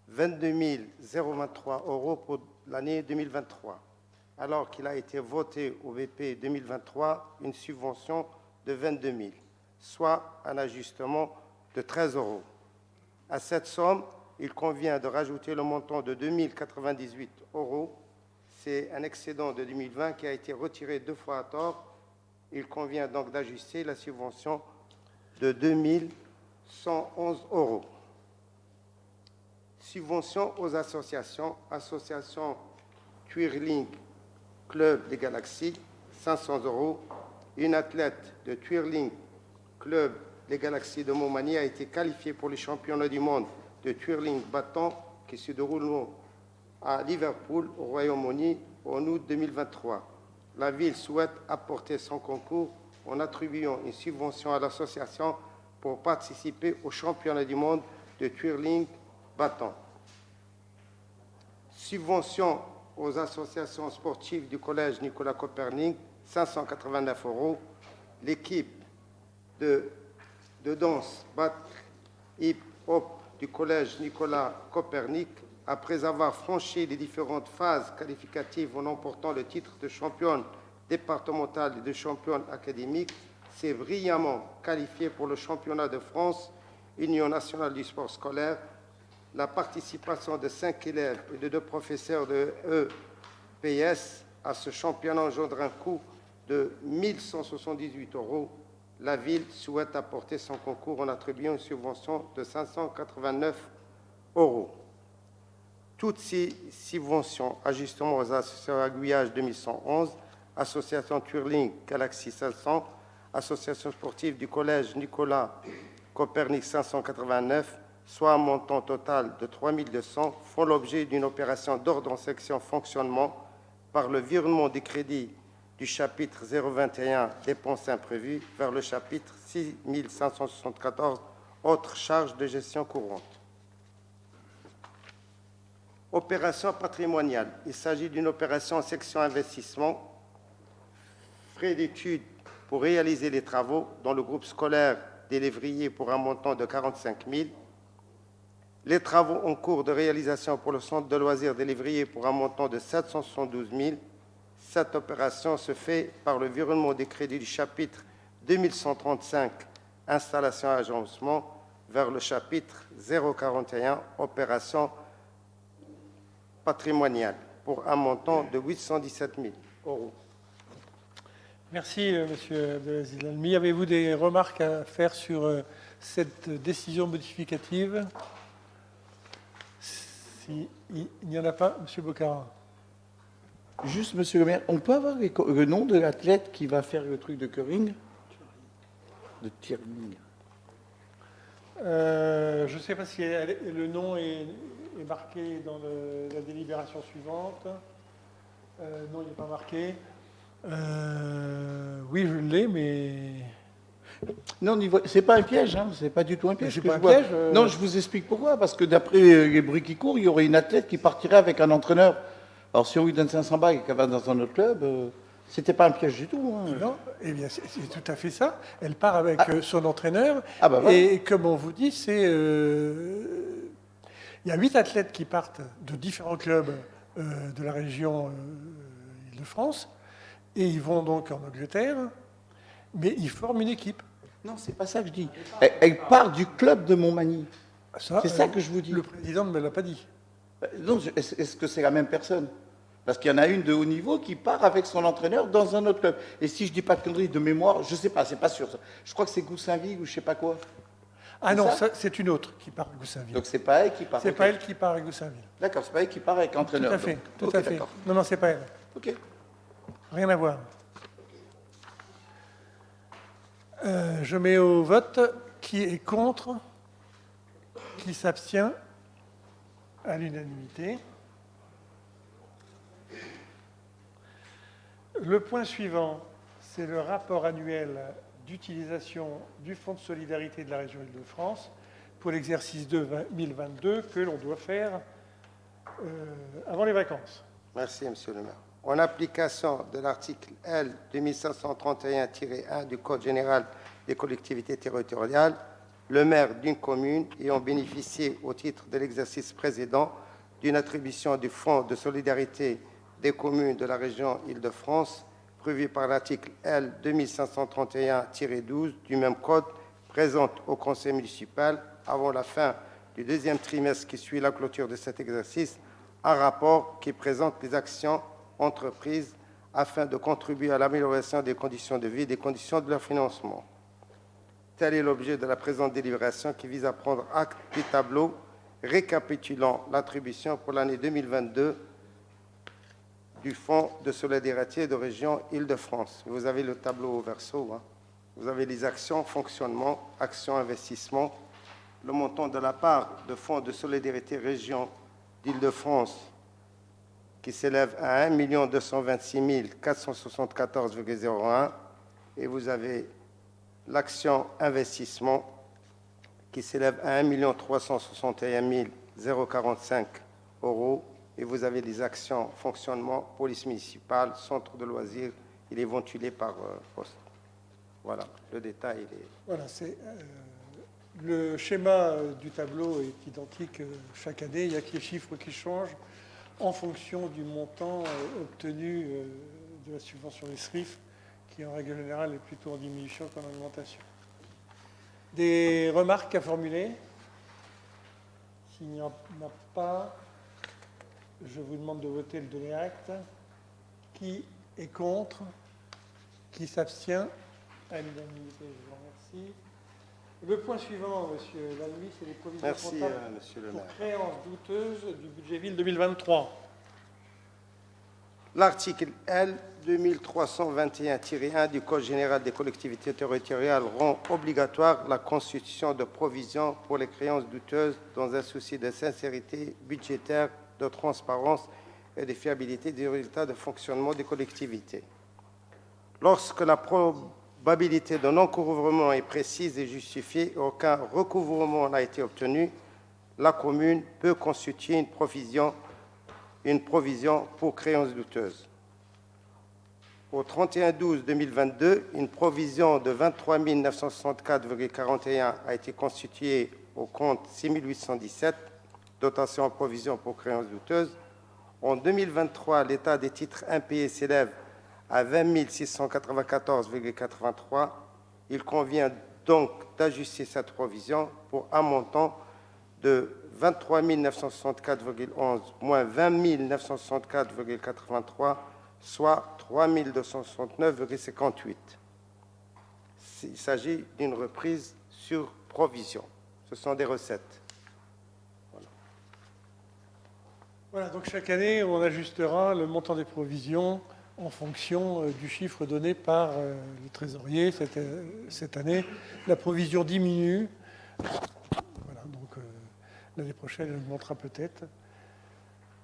22 023 € pour l'année 2023, alors qu'il a été voté au BP 2023 une subvention de 22 000, soit un ajustement de 13 €. À cette somme, il convient de rajouter le montant de 2 098 €. C'est un excédent de 2020 qui a été retiré 2 fois à tort. Il convient donc d'ajuster la subvention de 2 111 €. Subvention aux associations. Association Twirling Club des Galaxies, 500 €. Une athlète de Twirling Club des Galaxies de Montmagny a été qualifiée pour les championnats du monde de Twirling bâton qui se dérouleront à Liverpool, au Royaume-Uni, en août 2023. La ville souhaite apporter son concours en attribuant une subvention à l'association pour participer au championnat du monde de Twirling bâton. Subvention aux associations sportives du collège Nicolas Copernic, 589 €. L'équipe de danse Bat Hip Hop du collège Nicolas Copernic, après avoir franchi les différentes phases qualificatives en emportant le titre de championne départementale et de championne académique, s'est brillamment qualifié pour le championnat de France, Union nationale du sport scolaire. La participation de 5 élèves et de 2 professeurs de EPS à ce championnat engendre un coût de 1 178 €. La ville souhaite apporter son concours en attribuant une subvention de 589 €. Toutes ces subventions, ajustements aux associations Aiguillage 2111, Association Twirling Galaxy 500, Association sportive du collège Nicolas Copernic 589, soit un montant total de 3 200, font l'objet d'une opération d'ordre en section fonctionnement par le virement des crédits du chapitre 021 dépenses imprévues vers le chapitre 6574 autres charges de gestion courante. Opération patrimoniale. Il s'agit d'une opération en section investissement, frais d'études pour réaliser les travaux dans le groupe scolaire des Lévriers pour un montant de 45 000. Les travaux en cours de réalisation pour le centre de loisirs des Lévriers pour un montant de 772 000. Cette opération se fait par le virement des crédits du chapitre 2135 installation et agencement vers le chapitre 041 opération patrimoniale pour un montant de 817 000 euros. Merci, Monsieur Abdelaziz Lalmi. Avez-vous des remarques à faire sur cette décision modificative? Si il n'y en a pas, Monsieur Bocara. Juste, monsieur le maire, on peut avoir le nom de l'athlète qui va faire le truc de curling? De tirling. Je ne sais pas si le nom est marqué dans la délibération suivante. Non, il n'est pas marqué. Oui, je l'ai, mais... Non, c'est pas un piège, hein, c'est pas du tout un piège. C'est que pas je un vois. piège, Non, je vous explique pourquoi. Parce que d'après les bruits qui courent, il y aurait une athlète qui partirait avec un entraîneur. Alors si on lui donne 500 balles et qu'elle va dans un autre club, c'était pas un piège du tout. Hein. Non, eh bien, c'est tout à fait ça. Elle part avec son entraîneur. Ah bah voilà. Et comme on vous dit, il y a 8 athlètes qui partent de différents clubs de la région Île-de-France. Et ils vont donc en Angleterre. Mais ils forment une équipe. Non, c'est pas ça que je dis. Elle part du club de Montmagny. C'est ça que je vous dis. Le président ne me l'a pas dit. Non, est-ce que c'est la même personne? Parce qu'il y en a une de haut niveau qui part avec son entraîneur dans un autre club. Et si je dis pas de conneries de mémoire, je sais pas, c'est pas sûr. Ça. Je crois que c'est Goussainville ou je sais pas quoi. Ah non, ça c'est une autre qui part à Goussainville. Donc c'est pas elle qui part. C'est ok. pas elle qui part à Goussainville. D'accord, c'est pas elle qui part avec l'entraîneur. Tout à fait, donc. tout Ok, à fait. d'accord. Non, non, c'est pas elle. Ok. Rien à voir. Je mets au vote qui est contre, qui s'abstient à l'unanimité. Le point suivant, c'est le rapport annuel d'utilisation du Fonds de solidarité de la région Île-de-France pour l'exercice 2022 que l'on doit faire avant les vacances. Merci, Monsieur le maire. En application de l'article L. 2531-1 du Code général des collectivités territoriales, le maire d'une commune ayant bénéficié au titre de l'exercice précédent d'une attribution du Fonds de solidarité des communes de la région Île-de-France, prévu par l'article L. 2531-12 du même Code, présente au conseil municipal, avant la fin du deuxième trimestre qui suit la clôture de cet exercice, un rapport qui présente les actions entreprises afin de contribuer à l'amélioration des conditions de vie et des conditions de leur financement. Tel est l'objet de la présente délibération qui vise à prendre acte du tableau récapitulant l'attribution pour l'année 2022 du Fonds de solidarité de région Île-de-France. Vous avez le tableau au verso. Hein. Vous avez les actions, fonctionnement, actions, investissement. Le montant de la part de Fonds de solidarité région d'Île-de-France qui s'élève à 1 226 474,01 et vous avez l'action investissement qui s'élève à 1 361 045 euros et vous avez les actions fonctionnement, police municipale, centre de loisirs, il est ventilé par poste. Voilà, le détail est... Voilà, le schéma du tableau est identique chaque année. Il n'y a que les chiffres qui changent en fonction du montant obtenu de la subvention des SRIF, qui en règle générale est plutôt en diminution qu'en augmentation. Des remarques à formuler? S'il n'y en a pas, je vous demande de voter le donné acte. Qui est contre? Qui s'abstient? À l'unanimité, je vous remercie. Le point suivant, Monsieur Lalmi, c'est les provisions Merci, comptables Monsieur le pour maire. créances douteuses du budget ville 2023. L'article L. 2321-1 du Code général des collectivités territoriales rend obligatoire la constitution de provisions pour les créances douteuses dans un souci de sincérité budgétaire, de transparence et de fiabilité des résultats de fonctionnement des collectivités. Lorsque la probabilité de non-couvrement est précise et justifiée et aucun recouvrement n'a été obtenu, la commune peut constituer une provision pour créances douteuses. Au 31/12/2022, une provision de 23 964,41 a été constituée au compte 6817, dotation en provision pour créances douteuses. En 2023, l'état des titres impayés s'élève à 20 694,83. Il convient donc d'ajuster cette provision pour un montant de 23 964,11 moins 20 964,83, soit 3 269,58. Il s'agit d'une reprise sur provision. Ce sont des recettes. Voilà, donc chaque année, on ajustera le montant des provisions en fonction du chiffre donné par le trésorier. Cette année, la provision diminue. Voilà, donc l'année prochaine, elle augmentera peut-être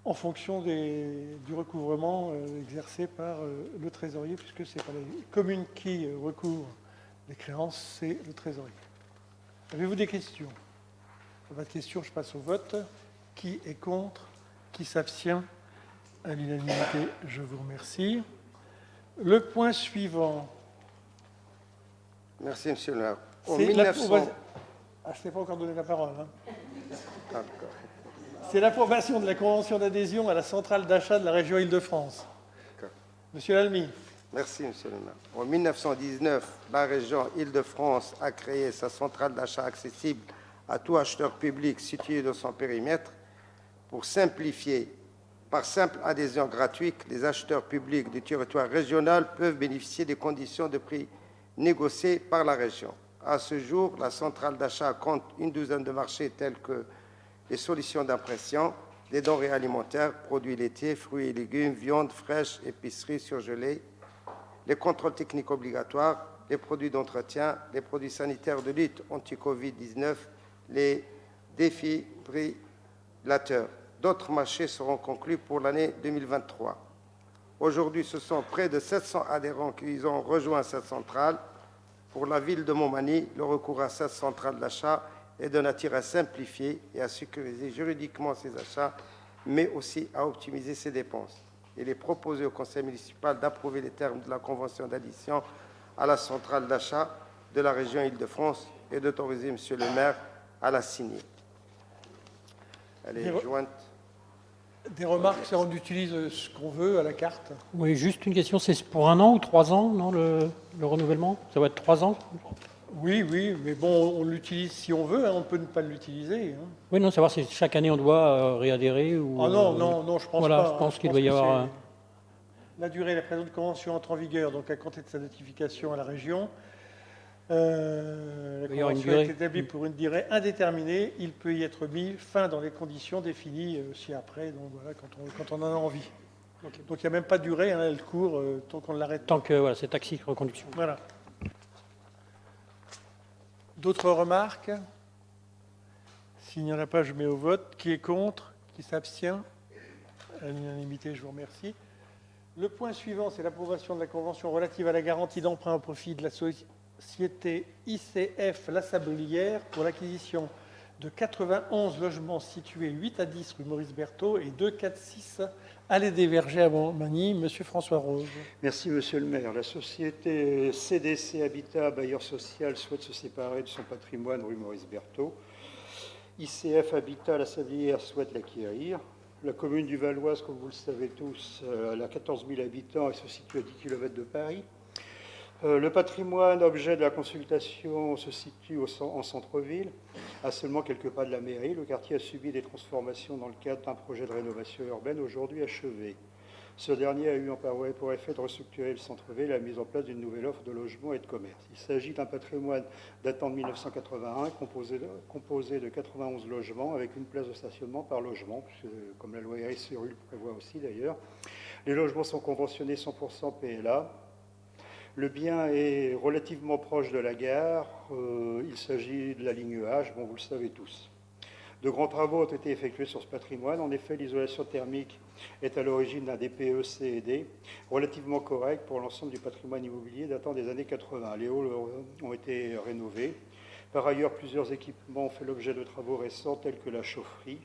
en fonction du recouvrement exercé par le trésorier, puisque ce n'est pas les communes qui recouvrent les créances, c'est le trésorier. Avez-vous des questions? Pas de questions, je passe au vote. Qui est contre? Qui s'abstient? À l'unanimité, je vous remercie. Le point suivant. Merci, monsieur le maire. En C'est 1900... Ah, je n'ai pas encore donné la parole. Hein. D'accord. C'est l'approbation de la convention d'adhésion à la centrale d'achat de la région Île-de-France. D'accord. Monsieur Lalmy. Merci, monsieur le maire. En 1919, la région Île-de-France a créé sa centrale d'achat accessible à tout acheteur public situé dans son périmètre. Pour simplifier, par simple adhésion gratuite, les acheteurs publics du territoire régional peuvent bénéficier des conditions de prix négociées par la région. À ce jour, la centrale d'achat compte une douzaine de marchés tels que les solutions d'impression, les denrées alimentaires, produits laitiers, fruits et légumes, viande fraîche, épicerie surgelée, les contrôles techniques obligatoires, les produits d'entretien, les produits sanitaires de lutte anti-Covid-19, les défibrillateurs. D'autres marchés seront conclus pour l'année 2023. Aujourd'hui, ce sont près de 700 adhérents qui ont rejoint cette centrale. Pour la ville de Montmagny, le recours à cette centrale d'achat est de nature à simplifier et à sécuriser juridiquement ses achats, mais aussi à optimiser ses dépenses. Il est proposé au conseil municipal d'approuver les termes de la convention d'adhésion à la centrale d'achat de la région Île-de-France et d'autoriser monsieur le maire à la signer. Elle est jointe. Des remarques, c'est on utilise ce qu'on veut à la carte. Oui, juste une question, c'est pour 1 an ou 3 ans, non, le renouvellement? Ça va être 3 ans? Oui, mais bon, on l'utilise si on veut, hein, on peut ne pas l'utiliser. Hein. Oui, non, savoir si chaque année on doit réadhérer ou... Ah non, je pense voilà, pas. je pense qu'il que doit y avoir... La durée de la présente convention entre en vigueur, donc à compter de sa notification à la région. La Il y aura une convention durée. est établie pour une durée indéterminée. Il peut y être mis fin dans les conditions définies ci-après, donc voilà, quand on en a envie. Okay. Donc il n'y a même pas de durée, hein, elle court tant qu'on ne l'arrête pas. Tant que voilà, c'est taxi reconduction. Voilà. D'autres remarques? S'il n'y en a pas, je mets au vote. Qui est contre? Qui s'abstient? À l'unanimité, je vous remercie. Le point suivant, c'est l'approbation de la convention relative à la garantie d'emprunt au profit de la société ICF La Sablière pour l'acquisition de 91 logements situés 8 à 10 rue Maurice Berthaud et 2, 4, 6 allée des Vergers à Montmagny. Monsieur François Rose. Merci, monsieur le maire. La société CDC Habitat Bailleur Social souhaite se séparer de son patrimoine rue Maurice Berthaud. ICF Habitat La Sablière souhaite l'acquérir. La commune du Valoise, comme vous le savez tous, elle a 14 000 habitants et se situe à 10 km de Paris. Le patrimoine, objet de la consultation, se situe en centre-ville, à seulement quelques pas de la mairie. Le quartier a subi des transformations dans le cadre d'un projet de rénovation urbaine aujourd'hui achevé. Ce dernier a eu pour effet de restructurer le centre-ville et la mise en place d'une nouvelle offre de logement et de commerce. Il s'agit d'un patrimoine datant de 1981, composé de 91 logements, avec une place de stationnement par logement, comme la loi RSRU le prévoit aussi d'ailleurs. Les logements sont conventionnés 100% PLA. Le bien est relativement proche de la gare. Il s'agit de la ligne H, bon, vous le savez tous. De grands travaux ont été effectués sur ce patrimoine. En effet, l'isolation thermique est à l'origine d'un DPE C et D relativement correct pour l'ensemble du patrimoine immobilier datant des années 80. Les halls ont été rénovés. Par ailleurs, plusieurs équipements ont fait l'objet de travaux récents tels que la chaufferie.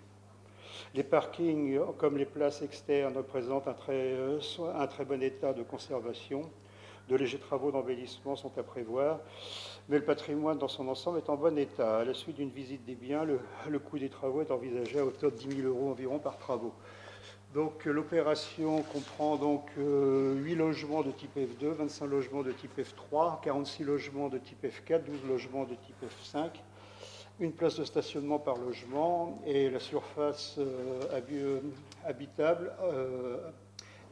Les parkings, comme les places externes, présentent un très bon état de conservation. De légers travaux d'embellissement sont à prévoir, mais le patrimoine dans son ensemble est en bon état. À la suite d'une visite des biens, le coût des travaux est envisagé à hauteur de 10 000 € environ par travaux. Donc l'opération comprend donc 8 logements de type F2, 25 logements de type F3, 46 logements de type F4, 12 logements de type F5, une place de stationnement par logement et la surface habitable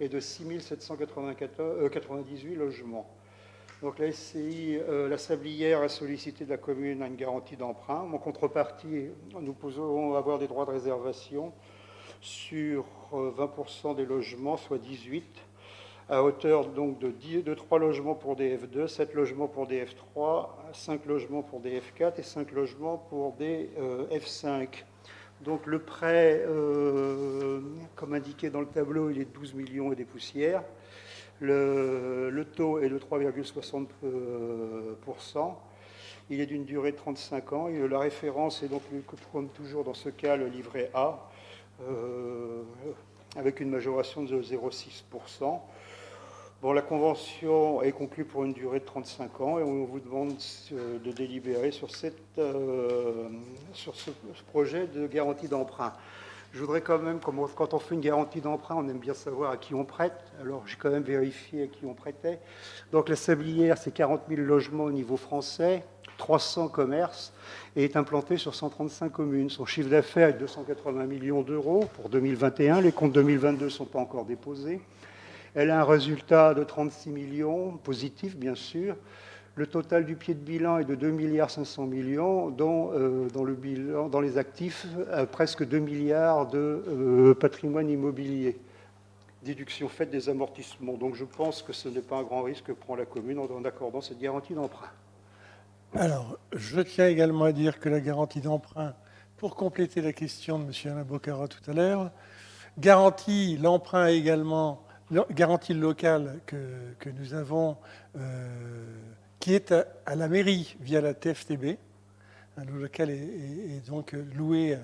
est de 6 798 logements. Donc la SCI, la Sablière, a sollicité de la commune une garantie d'emprunt. En contrepartie, nous pouvons avoir des droits de réservation sur 20% des logements, soit 18, à hauteur donc de 3 logements pour des F2, 7 logements pour des F3, 5 logements pour des F4 et 5 logements pour des F5. Donc le prêt, comme indiqué dans le tableau, il est de 12 millions et des poussières. Le taux est de 3,60%. Il est d'une durée de 35 ans. Et la référence est donc, comme toujours dans ce cas, le livret A, avec une majoration de 0,6%. Bon, la convention est conclue pour une durée de 35 ans et on vous demande de délibérer sur ce projet de garantie d'emprunt. Je voudrais quand même, quand on fait une garantie d'emprunt, on aime bien savoir à qui on prête. Alors, j'ai quand même vérifié à qui on prêtait. Donc, la Sablière, c'est 40 000 logements au niveau français, 300 commerces, et est implantée sur 135 communes. Son chiffre d'affaires est de 280 millions d'euros pour 2021. Les comptes 2022 ne sont pas encore déposés. Elle a un résultat de 36 millions, positif bien sûr. Le total du pied de bilan est de 2,5 milliards, dont dans les actifs, presque 2 milliards de patrimoine immobilier. Déduction faite des amortissements. Donc je pense que ce n'est pas un grand risque que prend la commune en accordant cette garantie d'emprunt. Alors, je tiens également à dire que la garantie d'emprunt, pour compléter la question de M. Alain Bocara tout à l'heure, garantit l'emprunt également, garantit le local que nous avons, qui est à la mairie via la TFTB. Le local est donc loué.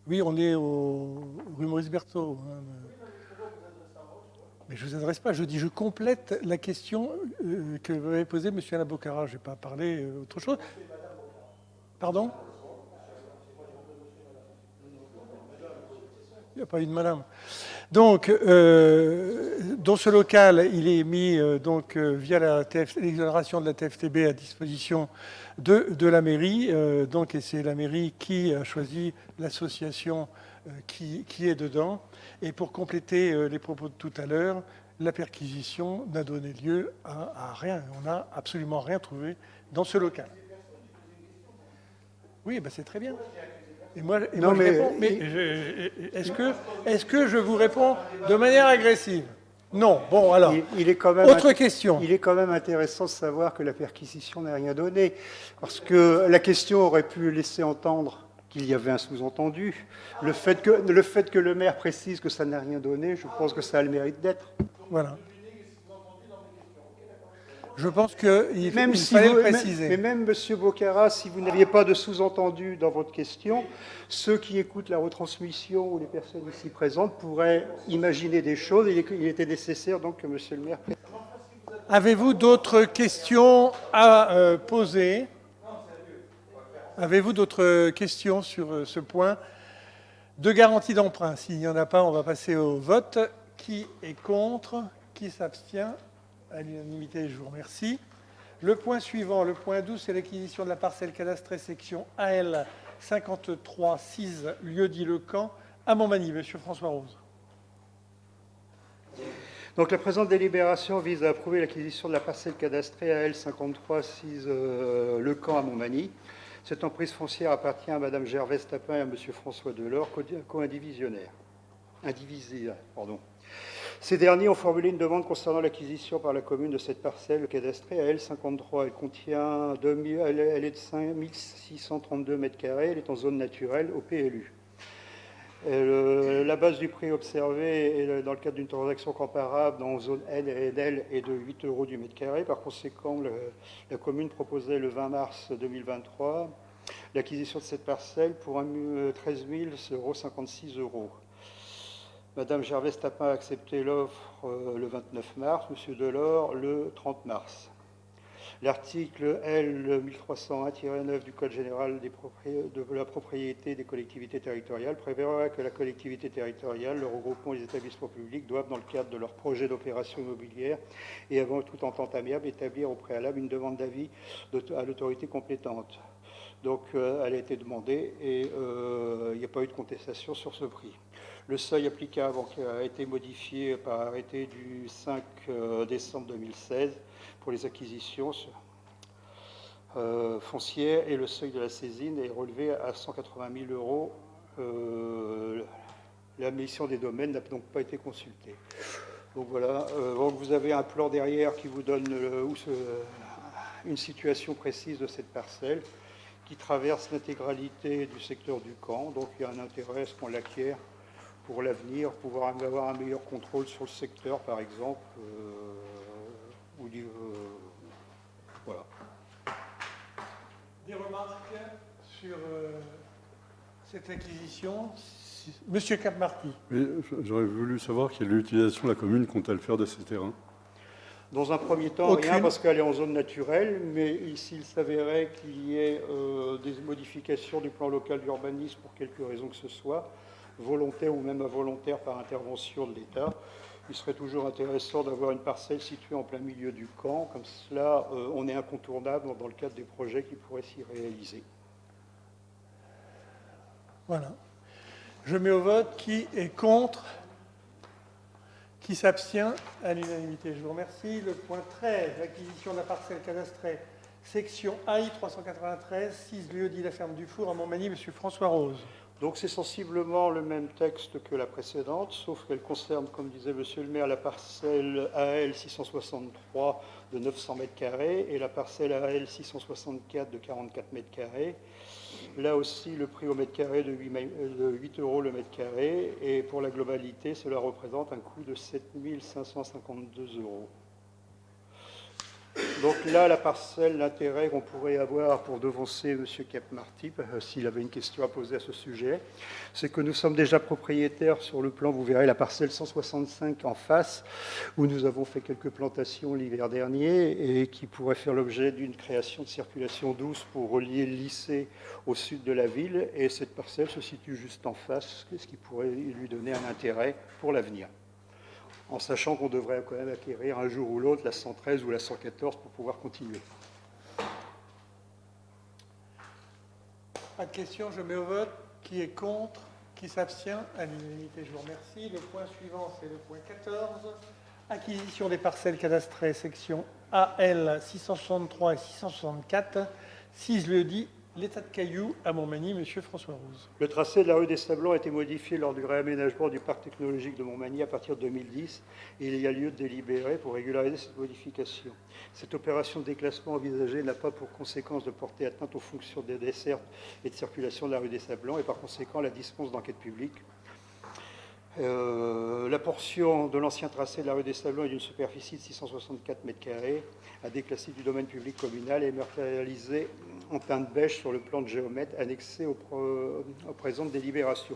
Oui, on est rue Maurice Berthaud. Mais je ne vous adresse pas, je dis, je complète la question que m'avait posée M. Alain Bocara. Je n'ai pas parlé autre chose. Pardon ? Il n'y a pas eu de madame. Donc, dans ce local, il est mis via l'exonération de la TFTB à disposition de la mairie. Et c'est la mairie qui a choisi l'association qui est dedans. Et pour compléter les propos de tout à l'heure, la perquisition n'a donné lieu à rien. On n'a absolument rien trouvé dans ce local. Oui, ben c'est très bien. Et moi, je réponds, mais est-ce que je vous réponds de manière agressive? Non. Bon, alors, autre question. Il est quand même intéressant de savoir que la perquisition n'a rien donné, parce que la question aurait pu laisser entendre qu'il y avait un sous-entendu. Le fait que le maire précise que ça n'a rien donné, je pense que ça a le mérite d'être. Voilà. Je pense qu'il fallait le préciser. Mais même, M. Bocara, si vous n'aviez pas de sous-entendu dans votre question, ceux qui écoutent la retransmission ou les personnes ici présentes pourraient imaginer des choses. Il était nécessaire donc que M. le maire... Avez-vous d'autres questions à poser? Avez-vous d'autres questions sur ce point de garantie d'emprunt? S'il n'y en a pas, on va passer au vote. Qui est contre? Qui s'abstient? À l'unanimité, je vous remercie. Le point suivant, le point 12, c'est l'acquisition de la parcelle cadastrée section AL 53-6, lieu-dit Le Camp, à Montmagny. Monsieur François Rose. Donc la présente délibération vise à approuver l'acquisition de la parcelle cadastrée AL 53-6 Le Camp à Montmagny. Cette emprise foncière appartient à Mme Gervaise Tapin et à M. François Delors, co-indivisionnaires. Ces derniers ont formulé une demande concernant l'acquisition par la commune de cette parcelle cadastrée à L53. Elle est de 5632 m², elle est en zone naturelle au PLU. La base du prix observé dans le cadre d'une transaction comparable dans zone L et L est de 8 € du mètre-carré. Par conséquent, la commune proposait le 20 mars 2023 l'acquisition de cette parcelle pour 13 056 €. Madame Gervaise Tapin a accepté l'offre le 29 mars, M. Delors le 30 mars. L'article L 1301-9 du Code général de la propriété des collectivités territoriales préverra que la collectivité territoriale, le regroupement et les établissements publics doivent, dans le cadre de leur projet d'opération immobilière et avant toute entente amiable, établir au préalable une demande d'avis à l'autorité compétente. Donc elle a été demandée et il n'y a pas eu de contestation sur ce prix. Le seuil applicable a été modifié par arrêté du 5 décembre 2016 pour les acquisitions foncières et le seuil de la saisine est relevé à 180 000 euros. La mission des domaines n'a donc pas été consultée. Donc voilà, donc vous avez un plan derrière qui vous donne une situation précise de cette parcelle qui traverse l'intégralité du secteur du camp. Donc il y a un intérêt à ce qu'on l'acquiert pour l'avenir, pouvoir avoir un meilleur contrôle sur le secteur, par exemple. Voilà. Des remarques sur cette acquisition? Monsieur Capmarty. Oui, j'aurais voulu savoir quelle utilisation la commune compte-t-elle faire de ces terrains? Dans un premier temps, Aucune. rien parce qu'elle est en zone naturelle, mais ici, il s'avérait qu'il y ait des modifications du plan local d'urbanisme pour quelque raison que ce soit, volontaire ou même involontaire par intervention de l'État. Il serait toujours intéressant d'avoir une parcelle située en plein milieu du camp. Comme cela, on est incontournable dans le cadre des projets qui pourraient s'y réaliser. Voilà. Je mets au vote qui est contre, qui s'abstient à l'unanimité. Je vous remercie. Le point 13, l'acquisition de la parcelle cadastrée, section AI 393, 6 lieux dit la ferme du Four à Montmagny, monsieur François Rose. Donc c'est sensiblement le même texte que la précédente, sauf qu'elle concerne, comme disait monsieur le maire, la parcelle AL 663 de 900 m² et la parcelle AL 664 de 44 m². Là aussi, le prix au mètre carré de 8 euros le mètre carré, et pour la globalité, cela représente un coût de 7 552 euros. Donc là, la parcelle, l'intérêt qu'on pourrait avoir pour devancer M. Capmarty, s'il avait une question à poser à ce sujet, c'est que nous sommes déjà propriétaires sur le plan, vous verrez la parcelle 165 en face, où nous avons fait quelques plantations l'hiver dernier et qui pourrait faire l'objet d'une création de circulation douce pour relier le lycée au sud de la ville. Et cette parcelle se situe juste en face, ce qui pourrait lui donner un intérêt pour l'avenir, en sachant qu'on devrait quand même acquérir un jour ou l'autre la 113 ou la 114 pour pouvoir continuer. Pas de questions, je mets au vote. Qui est contre? Qui s'abstient? À l'unanimité, je vous remercie. Le point suivant, c'est le point 14. Acquisition des parcelles cadastrées, section AL 663 et 664. 6 lieux dit l'état de Cailloux à Montmagny, monsieur François Rose. Le tracé de la rue des Sablons a été modifié lors du réaménagement du parc technologique de Montmagny à partir de 2010 et il y a lieu de délibérer pour régulariser cette modification. Cette opération de déclassement envisagée n'a pas pour conséquence de porter atteinte aux fonctions des dessertes et de circulation de la rue des Sablons et par conséquent la dispense d'enquête publique. La portion de l'ancien tracé de la rue des Sablons est d'une superficie de 664 m², à déclasser du domaine public communal et matérialisée en pain de bêche sur le plan de géomètre annexé aux présentes délibérations.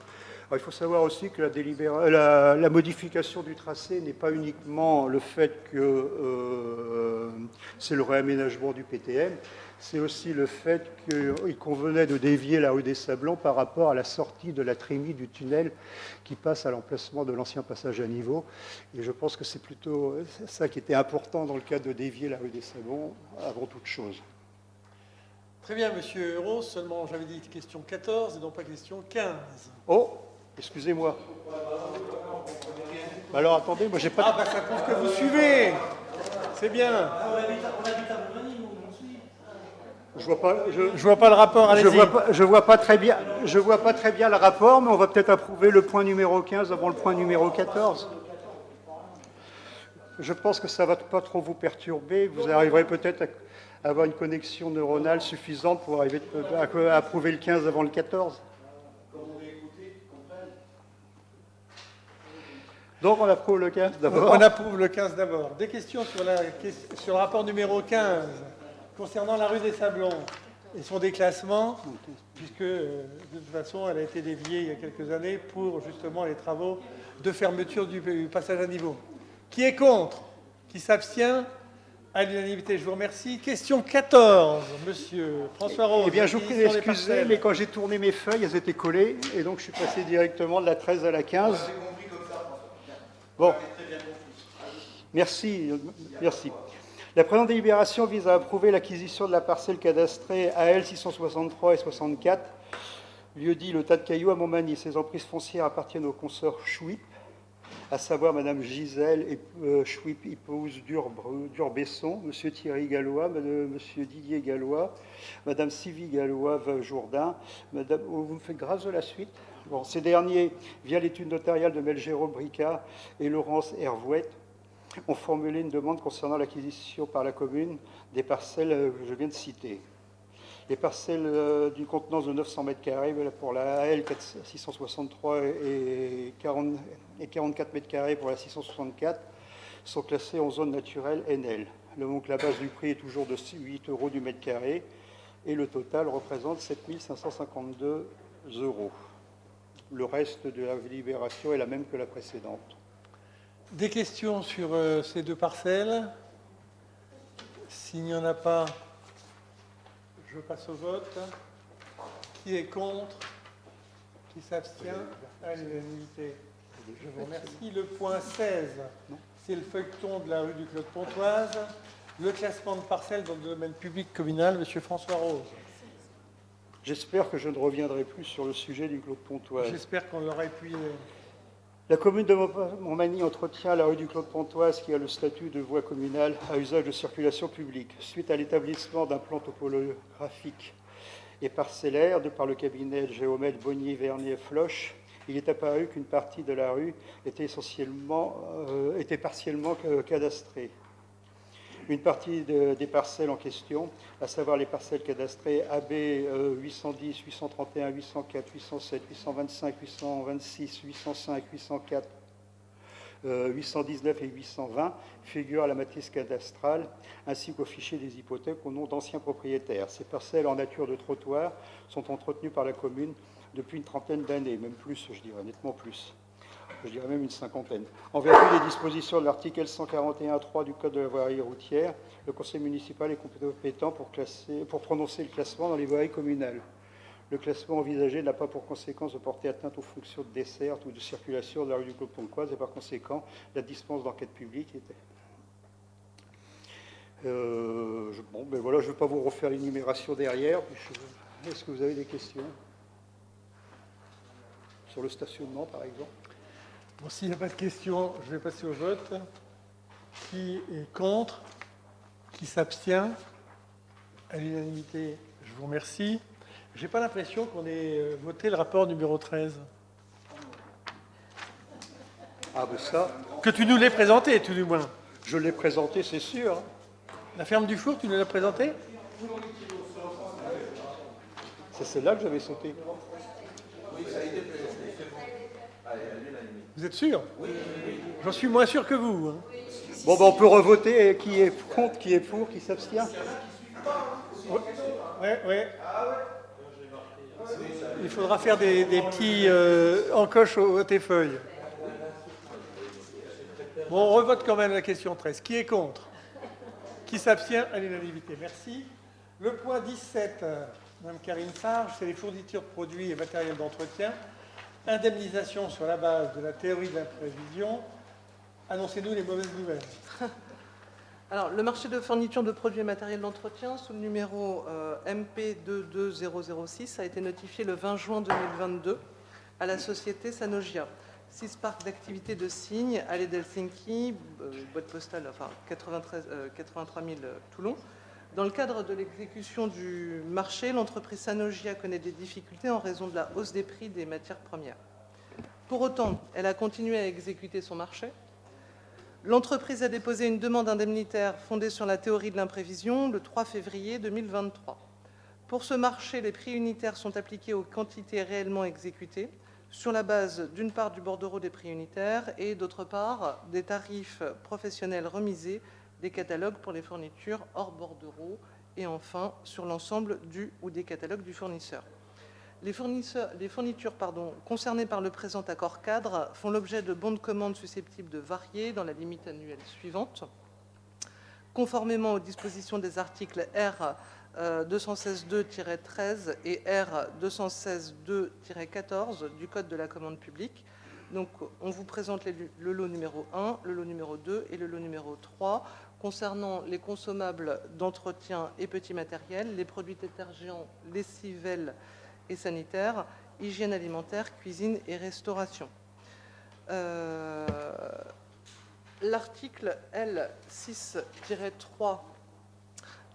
Alors, il faut savoir aussi que la modification du tracé n'est pas uniquement le fait que c'est le réaménagement du PTM, c'est aussi le fait qu'il convenait de dévier la rue des Sablons par rapport à la sortie de la trémie du tunnel qui passe à l'emplacement de l'ancien passage à niveau. Et je pense que c'est plutôt ça qui était important dans le cas de dévier la rue des Sablons avant toute chose. Très bien, monsieur Rose, seulement j'avais dit question 14 et non pas question 15. Oh, excusez-moi. Alors attendez, moi j'ai pas... Ah, bah ça prouve que vous suivez. C'est bien. Je vois pas le rapport, allez-y. Je vois pas très bien le rapport, mais on va peut-être approuver le point numéro 15 avant le point numéro 14. Je pense que ça va pas trop vous perturber. Vous arriverez peut-être à avoir une connexion neuronale suffisante pour arriver à approuver le 15 avant le 14. Donc on approuve le 15 d'abord. On approuve le 15 d'abord. Des questions sur le rapport numéro 15 concernant la rue des Sablons et son déclassement, puisque de toute façon elle a été déviée il y a quelques années pour justement les travaux de fermeture du passage à niveau. Qui est contre? Qui s'abstient? À l'unanimité, je vous remercie. Question 14, monsieur François Rose. Eh bien, je vous prie d'excuser, mais quand j'ai tourné mes feuilles, elles étaient collées, et donc je suis passé directement de la 13 à la 15. Bon. Merci, merci. La présente délibération vise à approuver l'acquisition de la parcelle cadastrée AL 663 et 64, lieu-dit le Tas de Cailloux à Montmagny. Ces emprises foncières appartiennent aux consorts Chouip, à savoir Madame Gisèle Chouip, épouse d'Urbesson, Monsieur Thierry Gallois, Monsieur Didier Gallois, Madame Sylvie Gallois, veuve Jourdain. Madame, vous me faites grâce de la suite. Bon, ces derniers, via l'étude notariale de Melgéro Brica et Laurence Hervouette, ont formulé une demande concernant l'acquisition par la commune des parcelles que je viens de citer. Les parcelles d'une contenance de 900 m² pour la AL 663 et 44 m² pour la 664 sont classées en zone naturelle NL. Donc la base du prix est toujours de 8 € du mètre carré et le total représente 7 552 €. Le reste de la délibération est la même que la précédente. Des questions sur ces deux parcelles? S'il n'y en a pas, je passe au vote. Qui est contre? Qui s'abstient? À l'unanimité. Je vous remercie. Le point 16, c'est le feuilleton de la rue du Claude-Pontoise. Le classement de parcelles dans le domaine public communal. Monsieur François Rose. J'espère que je ne reviendrai plus sur le sujet du Claude-Pontoise. J'espère qu'on l'aura épuisé. La commune de Montmagny entretient la rue du Claude-Pontoise qui a le statut de voie communale à usage de circulation publique. Suite à l'établissement d'un plan topographique et parcellaire par le cabinet de géomètre Bonnier, Vernier, Floche, il est apparu qu'une partie de la rue était partiellement cadastrée. Une partie des parcelles en question, à savoir les parcelles cadastrées AB 810, 831, 804, 807, 825, 826, 805, 804, 819 et 820, figurent à la matrice cadastrale ainsi qu'au fichier des hypothèques au nom d'anciens propriétaires. Ces parcelles en nature de trottoir sont entretenues par la commune depuis une trentaine d'années, même plus, je dirais, nettement plus. Je dirais même une cinquantaine. En vertu des dispositions de l'article L141.3 du Code de la voirie routière, le conseil municipal est compétent pour prononcer le classement dans les voiries communales. Le classement envisagé n'a pas pour conséquence de porter atteinte aux fonctions de desserte ou de circulation de la rue du Claude-Pontoise et par conséquent, la dispense d'enquête publique était. Bon, ben voilà, je ne vais pas vous refaire l'énumération derrière. Est-ce que vous avez des questions sur le stationnement, par exemple? Bon, s'il n'y a pas de questions, je vais passer au vote. Qui est contre? Qui s'abstient? À l'unanimité, je vous remercie. Je n'ai pas l'impression qu'on ait voté le rapport numéro 13. Ah ben ça, Que tu nous l'aies présenté, tout du moins. je l'ai présenté, c'est sûr. La ferme du four, tu nous l'as présenté? C'est celle-là que j'avais sauté. Vous êtes sûr? J'en suis moins sûr que vous. Hein. Bon, ben on peut revoter qui est contre, qui est pour, qui s'abstient. Ouais. Il faudra faire des petits encoches à tes feuilles. Bon, on revote quand même la question 13. Qui est contre? Qui s'abstient? À l'unanimité. Merci. Le point 17, Mme Karine Farge, c'est les fournitures de produits et matériel d'entretien. Indemnisation sur la base de la théorie de l'imprévision. Annoncez-nous les mauvaises nouvelles. Alors, le marché de fourniture de produits et matériel d'entretien, sous le numéro MP22006, a été notifié le 20 juin 2022 à la société Sanogia. 6 parcs d'activité de Signes, allée d'Helsinki, boîte postale, enfin 83 000 Toulon. Dans le cadre de l'exécution du marché, l'entreprise Sanogia connaît des difficultés en raison de la hausse des prix des matières premières. Pour autant, elle a continué à exécuter son marché. L'entreprise a déposé une demande indemnitaire fondée sur la théorie de l'imprévision le 3 février 2023. Pour ce marché, les prix unitaires sont appliqués aux quantités réellement exécutées, sur la base d'une part du bordereau des prix unitaires et d'autre part des tarifs professionnels remisés des catalogues pour les fournitures hors bordereau et enfin sur l'ensemble du ou des catalogues du fournisseur. Les fournitures concernées par le présent accord cadre font l'objet de bons de commande susceptibles de varier dans la limite annuelle suivante. Conformément aux dispositions des articles R 216.2-13 et R 216.2-14 du Code de la commande publique. Donc, on vous présente le lot numéro 1, le lot numéro 2 et le lot numéro 3 concernant les consommables d'entretien et petits matériels, les produits détergents, lessivels et sanitaires, hygiène alimentaire, cuisine et restauration. L'article L6-3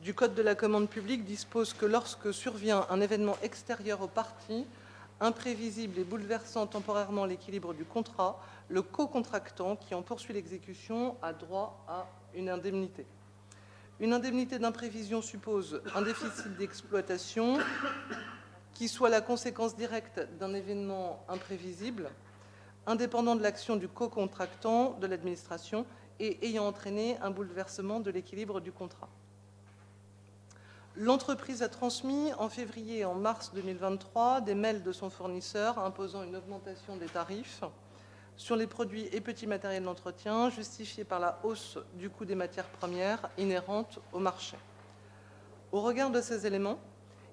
du Code de la commande publique dispose que lorsque survient un événement extérieur aux parties, imprévisible et bouleversant temporairement l'équilibre du contrat, le co-contractant qui en poursuit l'exécution a droit à une indemnité. Une indemnité d'imprévision suppose un déficit d'exploitation qui soit la conséquence directe d'un événement imprévisible, indépendant de l'action du co-contractant de l'administration et ayant entraîné un bouleversement de l'équilibre du contrat. L'entreprise a transmis en février et en mars 2023 des mails de son fournisseur imposant une augmentation des tarifs sur les produits et petits matériels d'entretien justifiée par la hausse du coût des matières premières inhérentes au marché. Au regard de ces éléments,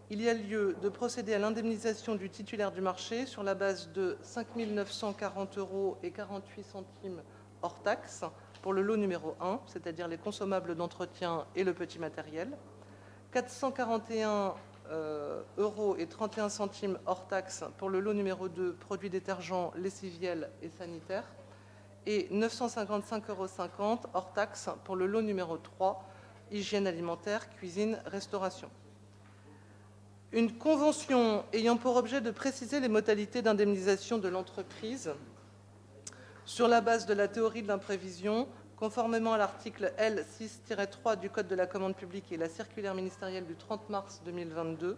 il y a lieu de procéder à l'indemnisation du titulaire du marché sur la base de 5 940 € et 48 centimes hors taxe pour le lot numéro 1, c'est-à-dire les consommables d'entretien et le petit matériel, 441 € et 31 centimes hors taxe pour le lot numéro 2, produits détergents, lessiviels et sanitaires, et 955,50 € hors taxe pour le lot numéro 3, hygiène alimentaire, cuisine, restauration. Une convention ayant pour objet de préciser les modalités d'indemnisation de l'entreprise sur la base de la théorie de l'imprévision, conformément à l'article L6-3 du Code de la commande publique et la circulaire ministérielle du 30 mars 2022,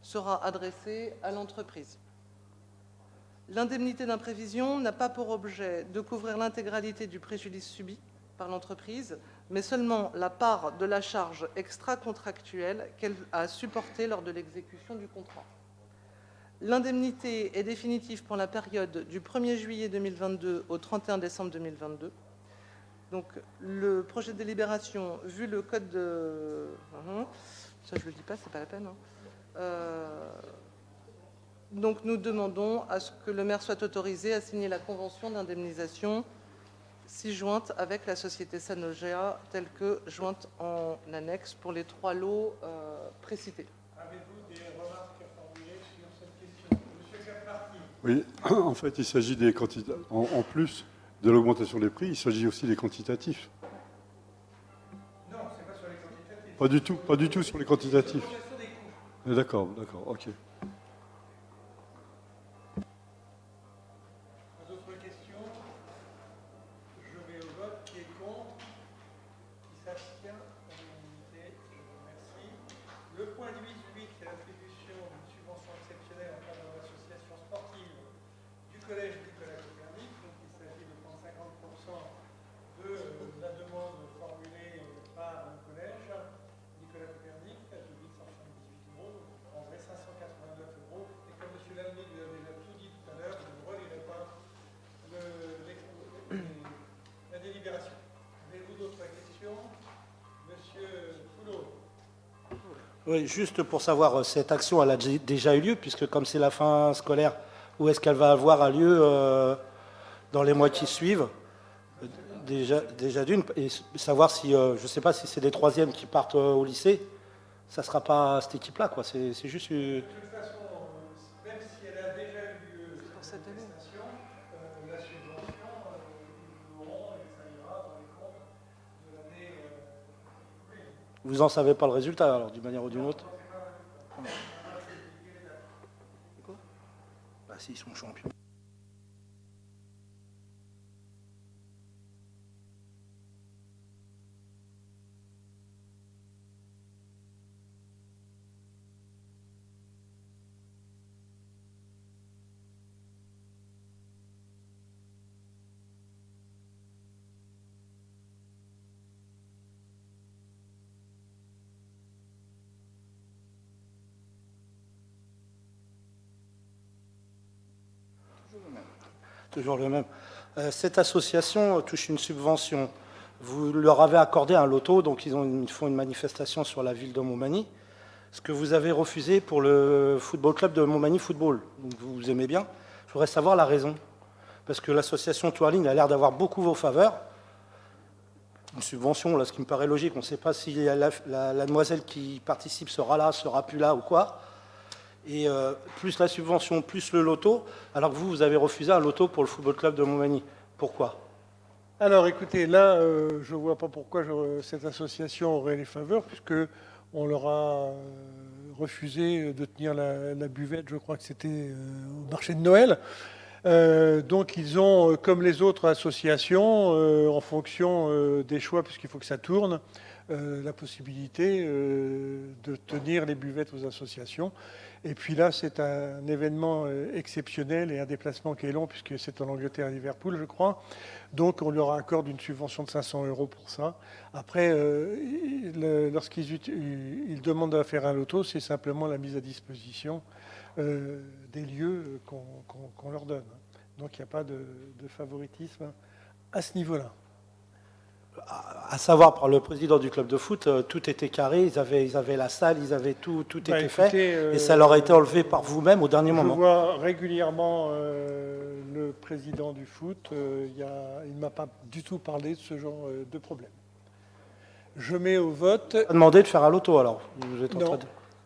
sera adressée à l'entreprise. L'indemnité d'imprévision n'a pas pour objet de couvrir l'intégralité du préjudice subi par l'entreprise, mais seulement la part de la charge extra-contractuelle qu'elle a supportée lors de l'exécution du contrat. L'indemnité est définitive pour la période du 1er juillet 2022 au 31 décembre 2022. Donc, le projet de délibération, vu le code de... Ça, je ne le dis pas, c'est pas la peine. Donc, nous demandons à ce que le maire soit autorisé à signer la convention d'indemnisation ci-jointe avec la société Sanogia, telle que jointe en annexe pour les 3 lots précités. Avez-vous des remarques à formuler sur cette question? Monsieur Capardi. Oui, en fait, il s'agit des quantités. En plus de l'augmentation des prix, il s'agit aussi des quantitatifs. Non, c'est pas sur les quantitatifs. Pas du tout sur les quantitatifs. L'augmentation des coûts. D'accord, ok. D'autres questions? Je mets au vote. Qui est contre? Qui s'abstient? Unanimité. Merci. Le point 18, c'est l'attribution d'une subvention exceptionnelle en faveur de l'association sportive du collège Nicolas Copernic. Donc, il s'agit de prendre 50% de la demande formulée par le collège Nicolas Copernic, à 878 €. Vous prendrez 589 €. Et comme M. Lalmé lui a déjà tout dit tout à l'heure, je ne relirai pas la délibération. Avez-vous d'autres questions? Monsieur Foulot. Oui, juste pour savoir, cette action, elle a déjà eu lieu, puisque comme c'est la fin scolaire, où est-ce qu'elle va avoir lieu dans les mois qui suivent? Déjà d'une, et savoir si, je ne sais pas si c'est des troisièmes qui partent au lycée, ça ne sera pas cette équipe-là, quoi. C'est juste... De toute façon, même si elle a déjà eu lieu Pour cette année. prestation, la subvention, nous l'aurons et ça ira dans les comptes de l'année. Vous n'en savez pas le résultat, alors, d'une manière ou d'une autre? Quoi? Bah, s'ils sont champions. Toujours le même. Cette association touche une subvention. Vous leur avez accordé un loto, donc ils font une manifestation sur la ville de Montmagny. Ce que vous avez refusé pour le football club de Montmagny Football. Donc vous aimez bien. Je voudrais savoir la raison. Parce que l'association Tourline a l'air d'avoir beaucoup vos faveurs. une subvention, là, ce qui me paraît logique. On ne sait pas si la demoiselle qui participe sera là, sera plus là ou quoi. Et plus la subvention, plus le loto, alors que vous avez refusé un loto pour le football club de Montmagny. Pourquoi? Alors écoutez, là, je ne vois pas pourquoi cette association aurait les faveurs, puisque on leur a refusé de tenir la buvette, je crois que c'était au marché de Noël. Donc ils ont, comme les autres associations, en fonction des choix, puisqu'il faut que ça tourne, la possibilité de tenir les buvettes aux associations. Et puis là, c'est un événement exceptionnel et un déplacement qui est long, puisque c'est en Angleterre à Liverpool, je crois. Donc on leur accorde une subvention de 500 € pour ça. Après, lorsqu'ils demandent à faire un loto, c'est simplement la mise à disposition des lieux qu'on leur donne. Donc il n'y a pas de favoritisme à ce niveau-là. À savoir, par le président du club de foot, tout était carré, ils avaient la salle, ils avaient tout était fait, et ça leur a été enlevé par vous-même au dernier moment. Je vois régulièrement le président du foot, il ne m'a pas du tout parlé de ce genre de problème. Je mets au vote... On a demandé de faire un loto, alors. Vous êtes en train de...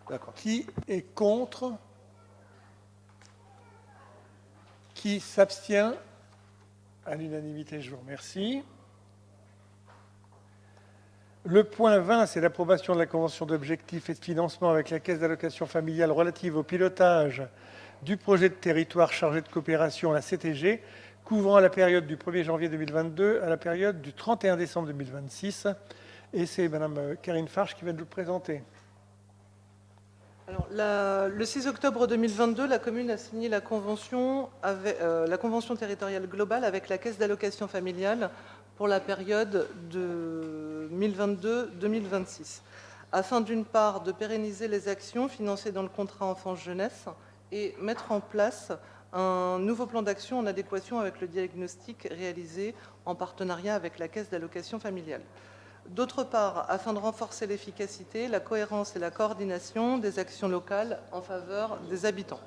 D'accord. Qui est contre? Qui s'abstient? À l'unanimité, je vous remercie. Le point 20, c'est l'approbation de la convention d'objectifs et de financement avec la Caisse d'allocation familiale relative au pilotage du projet de territoire chargé de coopération, la CTG, couvrant la période du 1er janvier 2022 à la période du 31 décembre 2026. Et c'est Mme Karine Farge qui va nous le présenter. Alors, le 6 octobre 2022, la commune a signé la convention territoriale globale avec la Caisse d'allocation familiale pour la période de 2022-2026, afin d'une part de pérenniser les actions financées dans le contrat enfance-jeunesse et mettre en place un nouveau plan d'action en adéquation avec le diagnostic réalisé en partenariat avec la Caisse d'allocation familiale. D'autre part, afin de renforcer l'efficacité, la cohérence et la coordination des actions locales en faveur des habitants.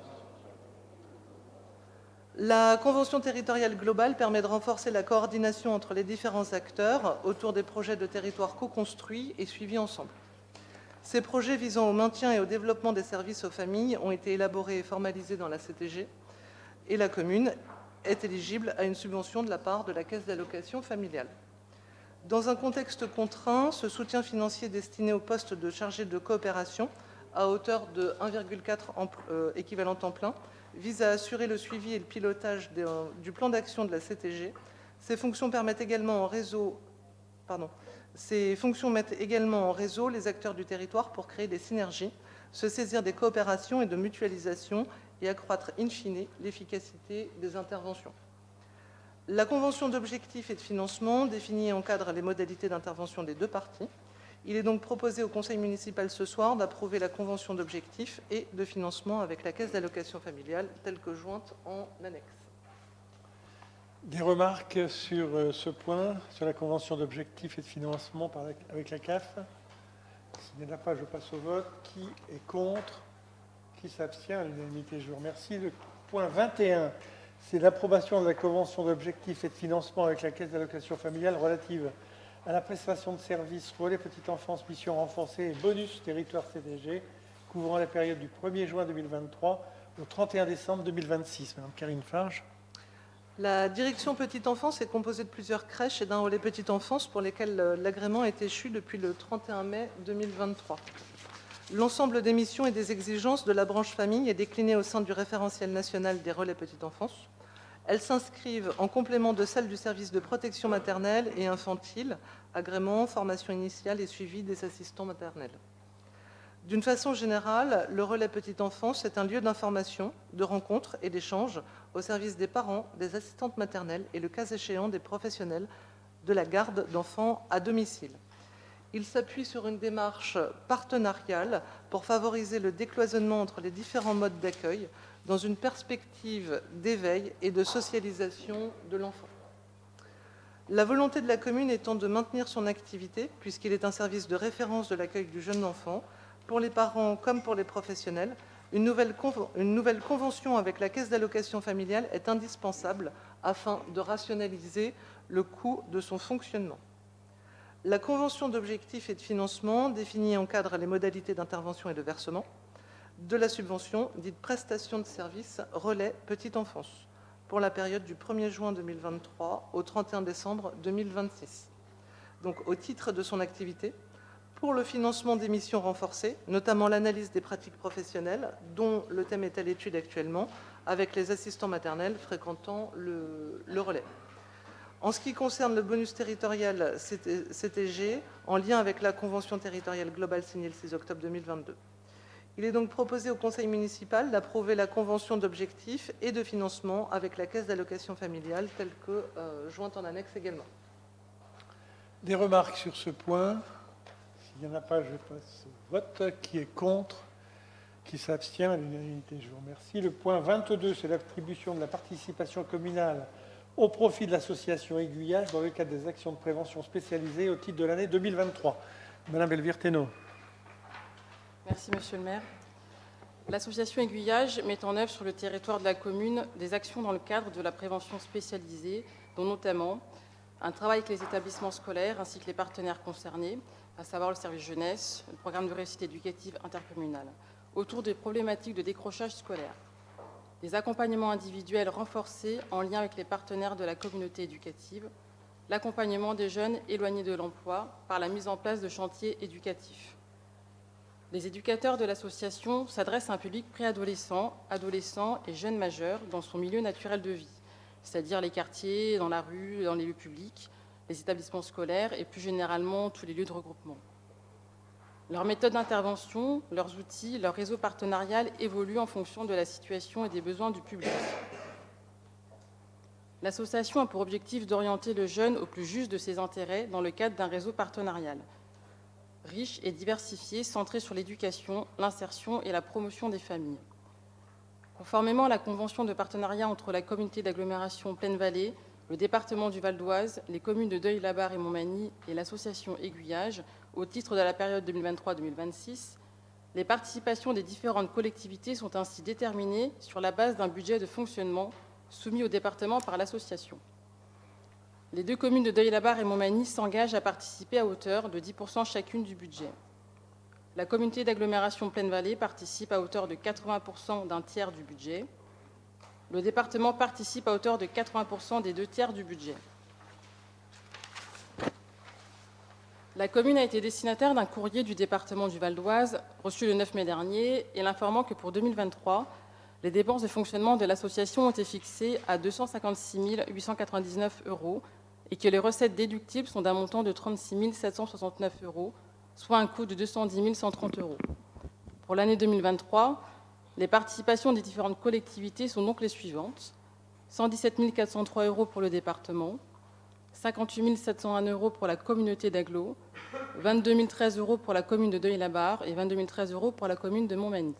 La convention territoriale globale permet de renforcer la coordination entre les différents acteurs autour des projets de territoire co-construits et suivis ensemble. Ces projets visant au maintien et au développement des services aux familles ont été élaborés et formalisés dans la CTG, et la commune est éligible à une subvention de la part de la Caisse d'allocation familiale. Dans un contexte contraint, ce soutien financier destiné au poste de chargé de coopération, à hauteur de 1,4 équivalent temps plein, vise à assurer le suivi et le pilotage du plan d'action de la CTG. Ces fonctions mettent également en réseau les acteurs du territoire pour créer des synergies, se saisir des coopérations et de mutualisation et accroître in fine l'efficacité des interventions. La convention d'objectifs et de financement définit et encadre les modalités d'intervention des deux parties. Il est donc proposé au conseil municipal ce soir d'approuver la convention d'objectifs et de financement avec la Caisse d'allocation familiale telle que jointe en annexe. Des remarques sur ce point, sur la convention d'objectifs et de financement avec la CAF? S'il n'y en a pas, je passe au vote. Qui est contre? Qui s'abstient? À l'unanimité, je vous remercie. Le point 21, c'est l'approbation de la convention d'objectifs et de financement avec la Caisse d'allocation familiale relative à la prestation de services relais petite enfance, mission renforcée et bonus territoire CTG, couvrant la période du 1er juin 2023 au 31 décembre 2026. Madame Karine Farge. La direction petite enfance est composée de plusieurs crèches et d'un relais petite enfance pour lesquels l'agrément est échu depuis le 31 mai 2023. L'ensemble des missions et des exigences de la branche famille est décliné au sein du référentiel national des relais petite enfance. Elles s'inscrivent en complément de celles du service de protection maternelle et infantile, agrément, formation initiale et suivi des assistants maternels. D'une façon générale, le relais petite enfance est un lieu d'information, de rencontre et d'échange au service des parents, des assistantes maternelles et, le cas échéant, des professionnels de la garde d'enfants à domicile. Il s'appuie sur une démarche partenariale pour favoriser le décloisonnement entre les différents modes d'accueil dans une perspective d'éveil et de socialisation de l'enfant. La volonté de la commune étant de maintenir son activité, puisqu'il est un service de référence de l'accueil du jeune enfant, pour les parents comme pour les professionnels, une nouvelle convention avec la Caisse d'allocation familiale est indispensable afin de rationaliser le coût de son fonctionnement. La convention d'objectifs et de financement définit et encadre les modalités d'intervention et de versement de la subvention dite prestation de services relais petite enfance pour la période du 1er juin 2023 au 31 décembre 2026. Donc, au titre de son activité, pour le financement des missions renforcées, notamment l'analyse des pratiques professionnelles, dont le thème est à l'étude actuellement, avec les assistants maternels fréquentant le relais. En ce qui concerne le bonus territorial CTG, en lien avec la convention territoriale globale signée le 6 octobre 2022. Il est donc proposé au conseil municipal d'approuver la convention d'objectifs et de financement avec la caisse d'allocation familiale, telle que jointe en annexe également. Des remarques sur ce point? S'il n'y en a pas, je passe au vote. Qui est contre? Qui s'abstient? À l'unanimité, je vous remercie. Le point 22, c'est l'attribution de la participation communale au profit de l'association Aiguillage dans le cadre des actions de prévention spécialisées au titre de l'année 2023. Madame Belvirteno. Merci, Monsieur le maire. L'association Aiguillage met en œuvre sur le territoire de la commune des actions dans le cadre de la prévention spécialisée, dont notamment un travail avec les établissements scolaires ainsi que les partenaires concernés, à savoir le service jeunesse, le programme de réussite éducative intercommunale, autour des problématiques de décrochage scolaire. Des accompagnements individuels renforcés en lien avec les partenaires de la communauté éducative, l'accompagnement des jeunes éloignés de l'emploi par la mise en place de chantiers éducatifs. Les éducateurs de l'association s'adressent à un public préadolescent, adolescent et jeunes majeurs dans son milieu naturel de vie, c'est-à-dire les quartiers, dans la rue, dans les lieux publics, les établissements scolaires et plus généralement tous les lieux de regroupement. Leurs méthodes d'intervention, leurs outils, leur réseau partenarial évoluent en fonction de la situation et des besoins du public. L'association a pour objectif d'orienter le jeune au plus juste de ses intérêts dans le cadre d'un réseau partenarial, riche et diversifié, centré sur l'éducation, l'insertion et la promotion des familles. Conformément à la convention de partenariat entre la communauté d'agglomération Plaine-Vallée, le département du Val d'Oise, les communes de Deuil-la-Barre et Montmagny et l'association Aiguillage, au titre de la période 2023-2026, les participations des différentes collectivités sont ainsi déterminées sur la base d'un budget de fonctionnement soumis au département par l'association. Les deux communes de Deuil-la-Barre et Montmagny s'engagent à participer à hauteur de 10% chacune du budget. La communauté d'agglomération Plaine-Vallée participe à hauteur de 80% d'un tiers du budget. Le département participe à hauteur de 80% des 2/3 du budget. La commune a été destinataire d'un courrier du département du Val d'Oise, reçu le 9 mai dernier, et l'informant que pour 2023, les dépenses de fonctionnement de l'association ont été fixées à 256 899 € et que les recettes déductibles sont d'un montant de 36 769 €, soit un coût de 210 130 €. Pour l'année 2023, les participations des différentes collectivités sont donc les suivantes. 117 403 € pour le département, 58 701 € pour la communauté d'Agglo, 22 013 € pour la commune de Deuil-la-Barre et 22 013 € pour la commune de Montmagny.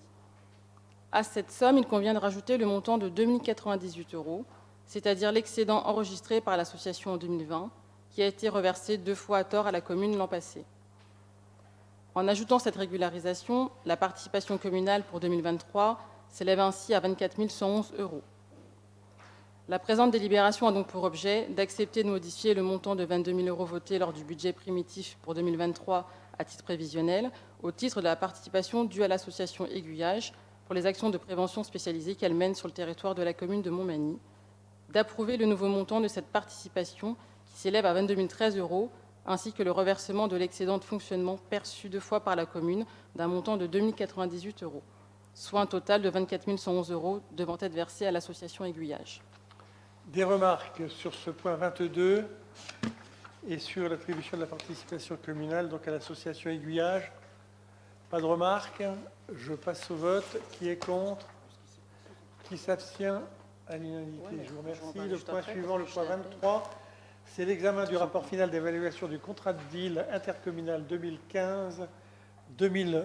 À cette somme, il convient de rajouter le montant de 2 098 €, c'est-à-dire l'excédent enregistré par l'association en 2020, qui a été reversé 2 fois à tort à la commune l'an passé. En ajoutant cette régularisation, la participation communale pour 2023 s'élève ainsi à 24 111 €. La présente délibération a donc pour objet d'accepter de modifier le montant de 22 000 € voté lors du budget primitif pour 2023 à titre prévisionnel, au titre de la participation due à l'association Aiguillage pour les actions de prévention spécialisées qu'elle mène sur le territoire de la commune de Montmagny, d'approuver le nouveau montant de cette participation qui s'élève à 22 013 €, ainsi que le reversement de l'excédent de fonctionnement perçu 2 fois par la commune d'un montant de 2 098 €, soit un total de 24 111 € devant être versé à l'association Aiguillage. Des remarques sur ce point 22 et sur l'attribution de la participation communale donc à l'association Aiguillage. Pas de remarques. Je passe au vote. Qui est contre? Qui s'abstient? À l'unanimité. Je vous remercie. Le point suivant, le point 23, c'est l'examen du rapport final d'évaluation du contrat de ville intercommunal 2015-2022.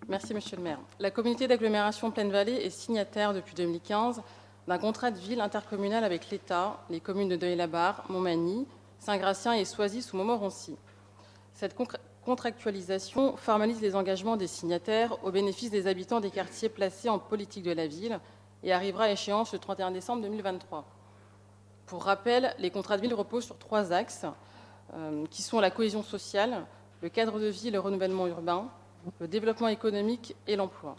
Merci, Monsieur le maire. La communauté d'agglomération Plaine-Vallée est signataire depuis 2015 d'un contrat de ville intercommunal avec l'État, les communes de Deuil-la-Barre, Montmagny, Saint-Gratien et Soisy sous Montmorency. Cette contractualisation formalise les engagements des signataires au bénéfice des habitants des quartiers placés en politique de la ville et arrivera à échéance le 31 décembre 2023. Pour rappel, les contrats de ville reposent sur 3 axes, qui sont la cohésion sociale, le cadre de vie et le renouvellement urbain, le développement économique et l'emploi.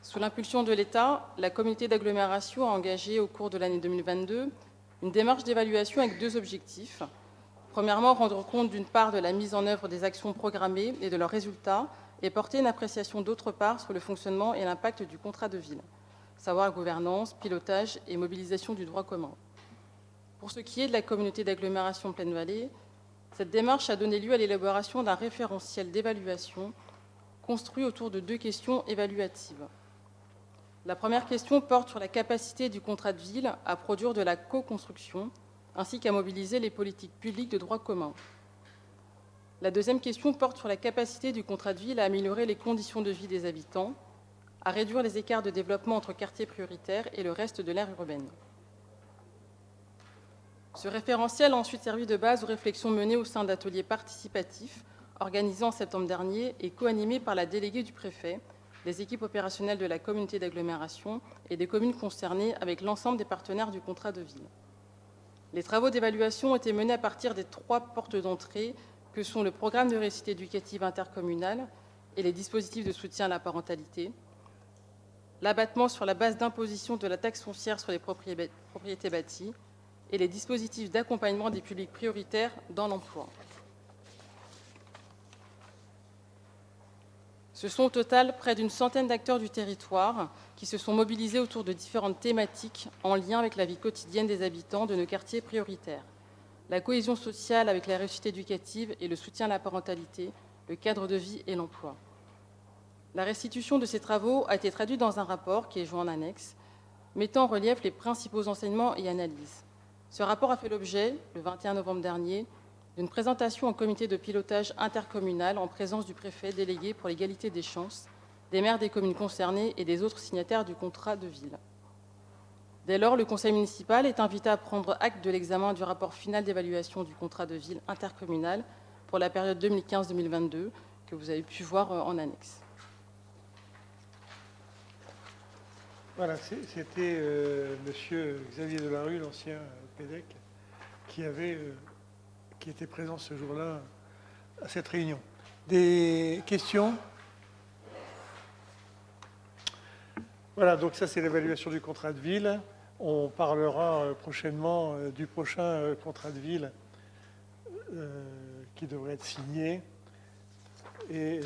Sous l'impulsion de l'État, la communauté d'agglomération a engagé au cours de l'année 2022 une démarche d'évaluation avec 2 objectifs. Premièrement, rendre compte d'une part de la mise en œuvre des actions programmées et de leurs résultats, et porter une appréciation d'autre part sur le fonctionnement et l'impact du contrat de ville, savoir gouvernance, pilotage et mobilisation du droit commun. Pour ce qui est de la communauté d'agglomération Plaine-Vallée, cette démarche a donné lieu à l'élaboration d'un référentiel d'évaluation construit autour de 2 questions évaluatives. La première question porte sur la capacité du contrat de ville à produire de la co-construction, ainsi qu'à mobiliser les politiques publiques de droit commun. La deuxième question porte sur la capacité du contrat de ville à améliorer les conditions de vie des habitants, à réduire les écarts de développement entre quartiers prioritaires et le reste de l'aire urbaine. Ce référentiel a ensuite servi de base aux réflexions menées au sein d'ateliers participatifs organisés en septembre dernier et co-animés par la déléguée du préfet, les équipes opérationnelles de la communauté d'agglomération et des communes concernées avec l'ensemble des partenaires du contrat de ville. Les travaux d'évaluation ont été menés à partir des 3 portes d'entrée que sont le programme de réussite éducative intercommunale et les dispositifs de soutien à la parentalité, l'abattement sur la base d'imposition de la taxe foncière sur les propriétés bâties et les dispositifs d'accompagnement des publics prioritaires dans l'emploi. Ce sont au total près d'une centaine d'acteurs du territoire qui se sont mobilisés autour de différentes thématiques en lien avec la vie quotidienne des habitants de nos quartiers prioritaires. La cohésion sociale avec la réussite éducative et le soutien à la parentalité, le cadre de vie et l'emploi. La restitution de ces travaux a été traduite dans un rapport qui est joint en annexe, mettant en relief les principaux enseignements et analyses. Ce rapport a fait l'objet, le 21 novembre dernier, d'une présentation en comité de pilotage intercommunal en présence du préfet délégué pour l'égalité des chances, des maires des communes concernées et des autres signataires du contrat de ville. Dès lors, le conseil municipal est invité à prendre acte de l'examen du rapport final d'évaluation du contrat de ville intercommunal pour la période 2015-2022 que vous avez pu voir en annexe. Voilà, c'était monsieur Xavier Delarue, l'ancien PEDEC, qui était présent ce jour-là à cette réunion. Des questions? Voilà, donc ça c'est l'évaluation du contrat de ville. On parlera prochainement du prochain contrat de ville qui devrait être signé. Et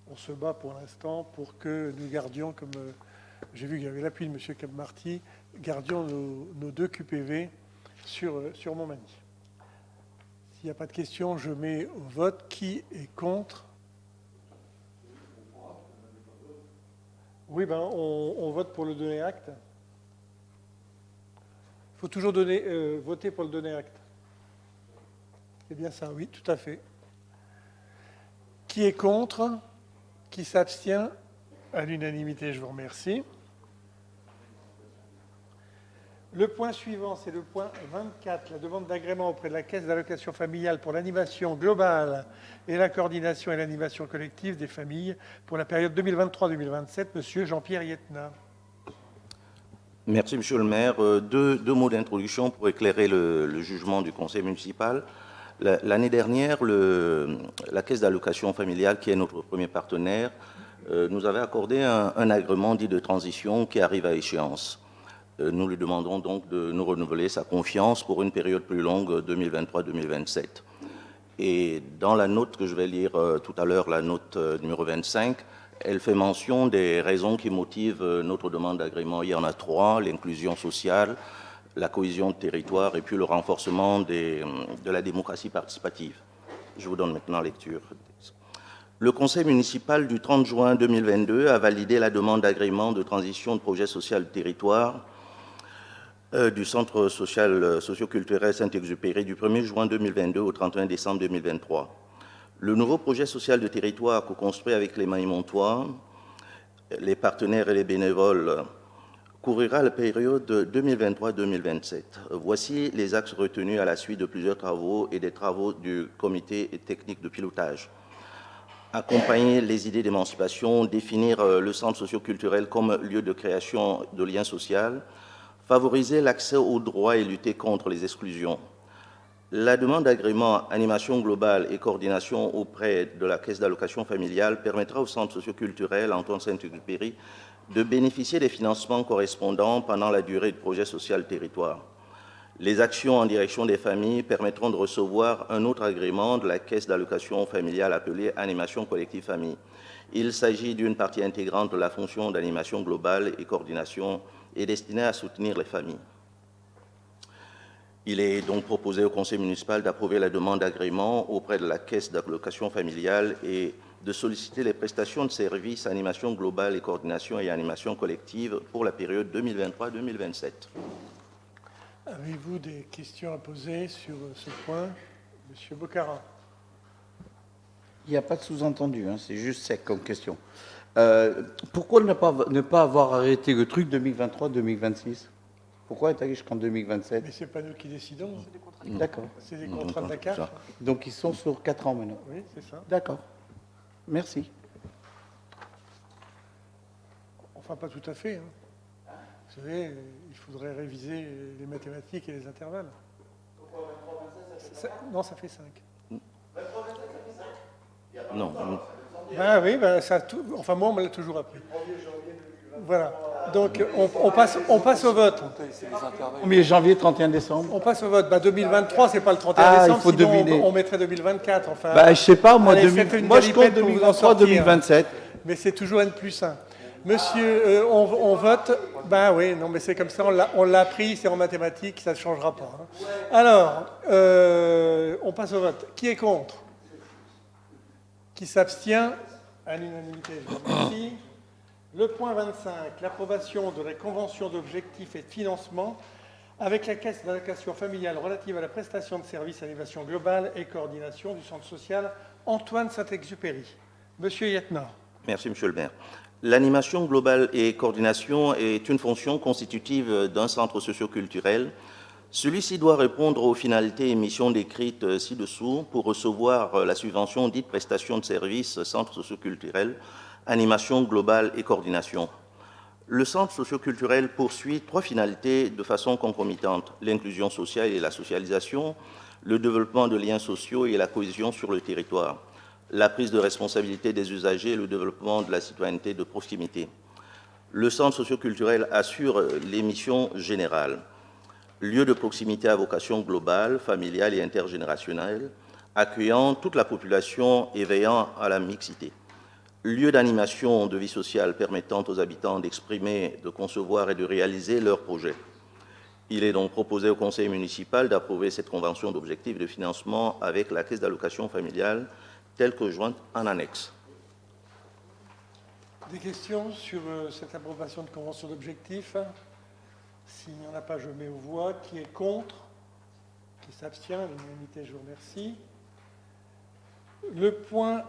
on se bat pour l'instant pour que nous gardions, comme j'ai vu qu'il y avait l'appui de M. Capmarty, gardions nos 2 QPV sur Montmagny. S'il n'y a pas de questions, je mets au vote. Qui est contre? Oui, ben, on vote pour le donner acte. Il faut toujours voter pour le donner acte. C'est bien ça, oui, tout à fait. Qui est contre? Qui s'abstient? À l'unanimité, je vous remercie. Le point suivant, c'est le point 24, la demande d'agrément auprès de la Caisse d'allocation familiale pour l'animation globale et la coordination et l'animation collective des familles pour la période 2023-2027. Monsieur Jean-Pierre Yetna. Merci, Monsieur le maire. Deux mots d'introduction pour éclairer le jugement du conseil municipal. L'année dernière, la Caisse d'allocation familiale, qui est notre premier partenaire, nous avait accordé un agrément dit de transition qui arrive à échéance. Nous lui demandons donc de nous renouveler sa confiance pour une période plus longue, 2023-2027. Et dans la note que je vais lire tout à l'heure, la note numéro 25, elle fait mention des raisons qui motivent notre demande d'agrément. Il y en a 3, l'inclusion sociale, la cohésion de territoire et puis le renforcement de la démocratie participative. Je vous donne maintenant lecture. Le conseil municipal du 30 juin 2022 a validé la demande d'agrément de transition de projet social de territoire du centre socio-culturel Saint-Exupéry du 1er juin 2022 au 31 décembre 2023. Le nouveau projet social de territoire co-construit avec les Manimontois, les partenaires et les bénévoles couvrira la période 2023-2027. Voici les axes retenus à la suite de plusieurs travaux et des travaux du comité technique de pilotage. Accompagner les idées d'émancipation, définir le centre socio-culturel comme lieu de création de liens sociaux, favoriser l'accès aux droits et lutter contre les exclusions. La demande d'agrément animation globale et coordination auprès de la Caisse d'allocation familiale permettra au centre socioculturel Antoine Saint-Exupéry de bénéficier des financements correspondants pendant la durée du projet social territoire. Les actions en direction des familles permettront de recevoir un autre agrément de la Caisse d'allocation familiale appelée animation collective famille. Il s'agit d'une partie intégrante de la fonction d'animation globale et coordination et destinée à soutenir les familles. Il est donc proposé au conseil municipal d'approuver la demande d'agrément auprès de la Caisse d'allocation familiale et de solliciter les prestations de services, animation globale et coordination et animation collective pour la période 2023-2027. Avez-vous des questions à poser sur ce point? Monsieur Bocara. Il n'y a pas de sous-entendu, hein, c'est juste sec comme question. Pourquoi ne pas avoir arrêté le truc 2023-2026? Pourquoi être allé jusqu'en 2027? Mais ce n'est pas nous qui décidons. D'accord. C'est des contrats de la CAF. Donc ils sont sur 4 ans maintenant. Oui, c'est ça. D'accord. Merci. Enfin, pas tout à fait. Hein. Vous savez, il faudrait réviser les mathématiques et les intervalles. Non, ça fait 5. Non. Ah oui, ben, ça, enfin moi, on me l'a toujours appris. Voilà. Donc, on passe au vote. 1er janvier, 31 décembre. On passe au vote. Ben, 2023, c'est pas le 31 Ah, décembre, il faut sinon deviner. on mettrait 2024. Enfin, Bah, je sais pas, moi, allez, faites une moi je compte galipette pour vous en 2023, sortir. 2027. Mais c'est toujours N+1. Monsieur, on vote. Ben oui, non, mais c'est comme ça, on l'a appris, c'est en mathématiques, ça ne changera pas. Hein. Alors, on passe au vote. Qui est contre? Qui s'abstient? À l'unanimité, je vous remercie. Le point 25, l'approbation de la convention d'objectifs et de financement avec la Caisse d'allocation familiale relative à la prestation de services animation globale et coordination du centre social Antoine Saint-Exupéry. Monsieur Yetna. Merci, Monsieur le maire. L'animation globale et coordination est une fonction constitutive d'un centre socioculturel. Celui-ci doit répondre aux finalités et missions décrites ci-dessous pour recevoir la subvention dite prestation de services centre socioculturel, animation globale et coordination. Le centre socioculturel poursuit 3 finalités de façon concomitante: l'inclusion sociale et la socialisation, le développement de liens sociaux et la cohésion sur le territoire, la prise de responsabilité des usagers et le développement de la citoyenneté de proximité. Le centre socioculturel assure les missions générales: lieu de proximité à vocation globale, familiale et intergénérationnelle, accueillant toute la population et veillant à la mixité. Lieu d'animation de vie sociale permettant aux habitants d'exprimer, de concevoir et de réaliser leurs projets. Il est donc proposé au conseil municipal d'approuver cette convention d'objectifs de financement avec la Caisse d'allocation familiale telle que jointe en annexe. Des questions sur cette approbation de convention d'objectifs? S'il n'y en a pas, je mets aux voix. Qui est contre? Qui s'abstient? L'unanimité, je vous remercie. Le point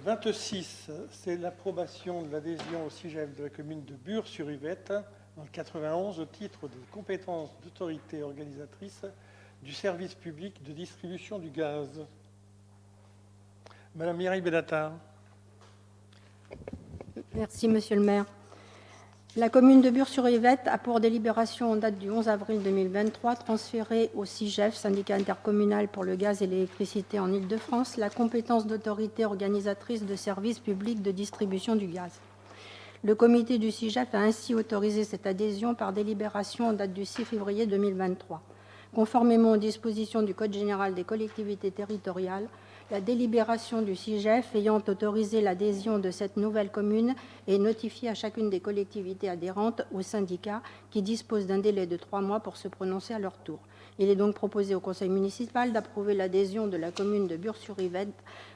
26, c'est l'approbation de l'adhésion au CIGEF de la commune de Bure-sur-Yvette, dans le 91, au titre des compétences d'autorité organisatrice du service public de distribution du gaz. Madame Mireille Bellatar. Merci, Monsieur le maire. La commune de Bure-sur-Yvette a pour délibération en date du 11 avril 2023 transféré au CIGEF, syndicat intercommunal pour le gaz et l'électricité en Île-de-France, la compétence d'autorité organisatrice de services publics de distribution du gaz. Le comité du CIGEF a ainsi autorisé cette adhésion par délibération en date du 6 février 2023. Conformément aux dispositions du Code général des collectivités territoriales, la délibération du CIGEF ayant autorisé l'adhésion de cette nouvelle commune est notifiée à chacune des collectivités adhérentes au syndicat qui dispose d'un délai de 3 mois pour se prononcer à leur tour. Il est donc proposé au conseil municipal d'approuver l'adhésion de la commune de Bure-sur-Yvette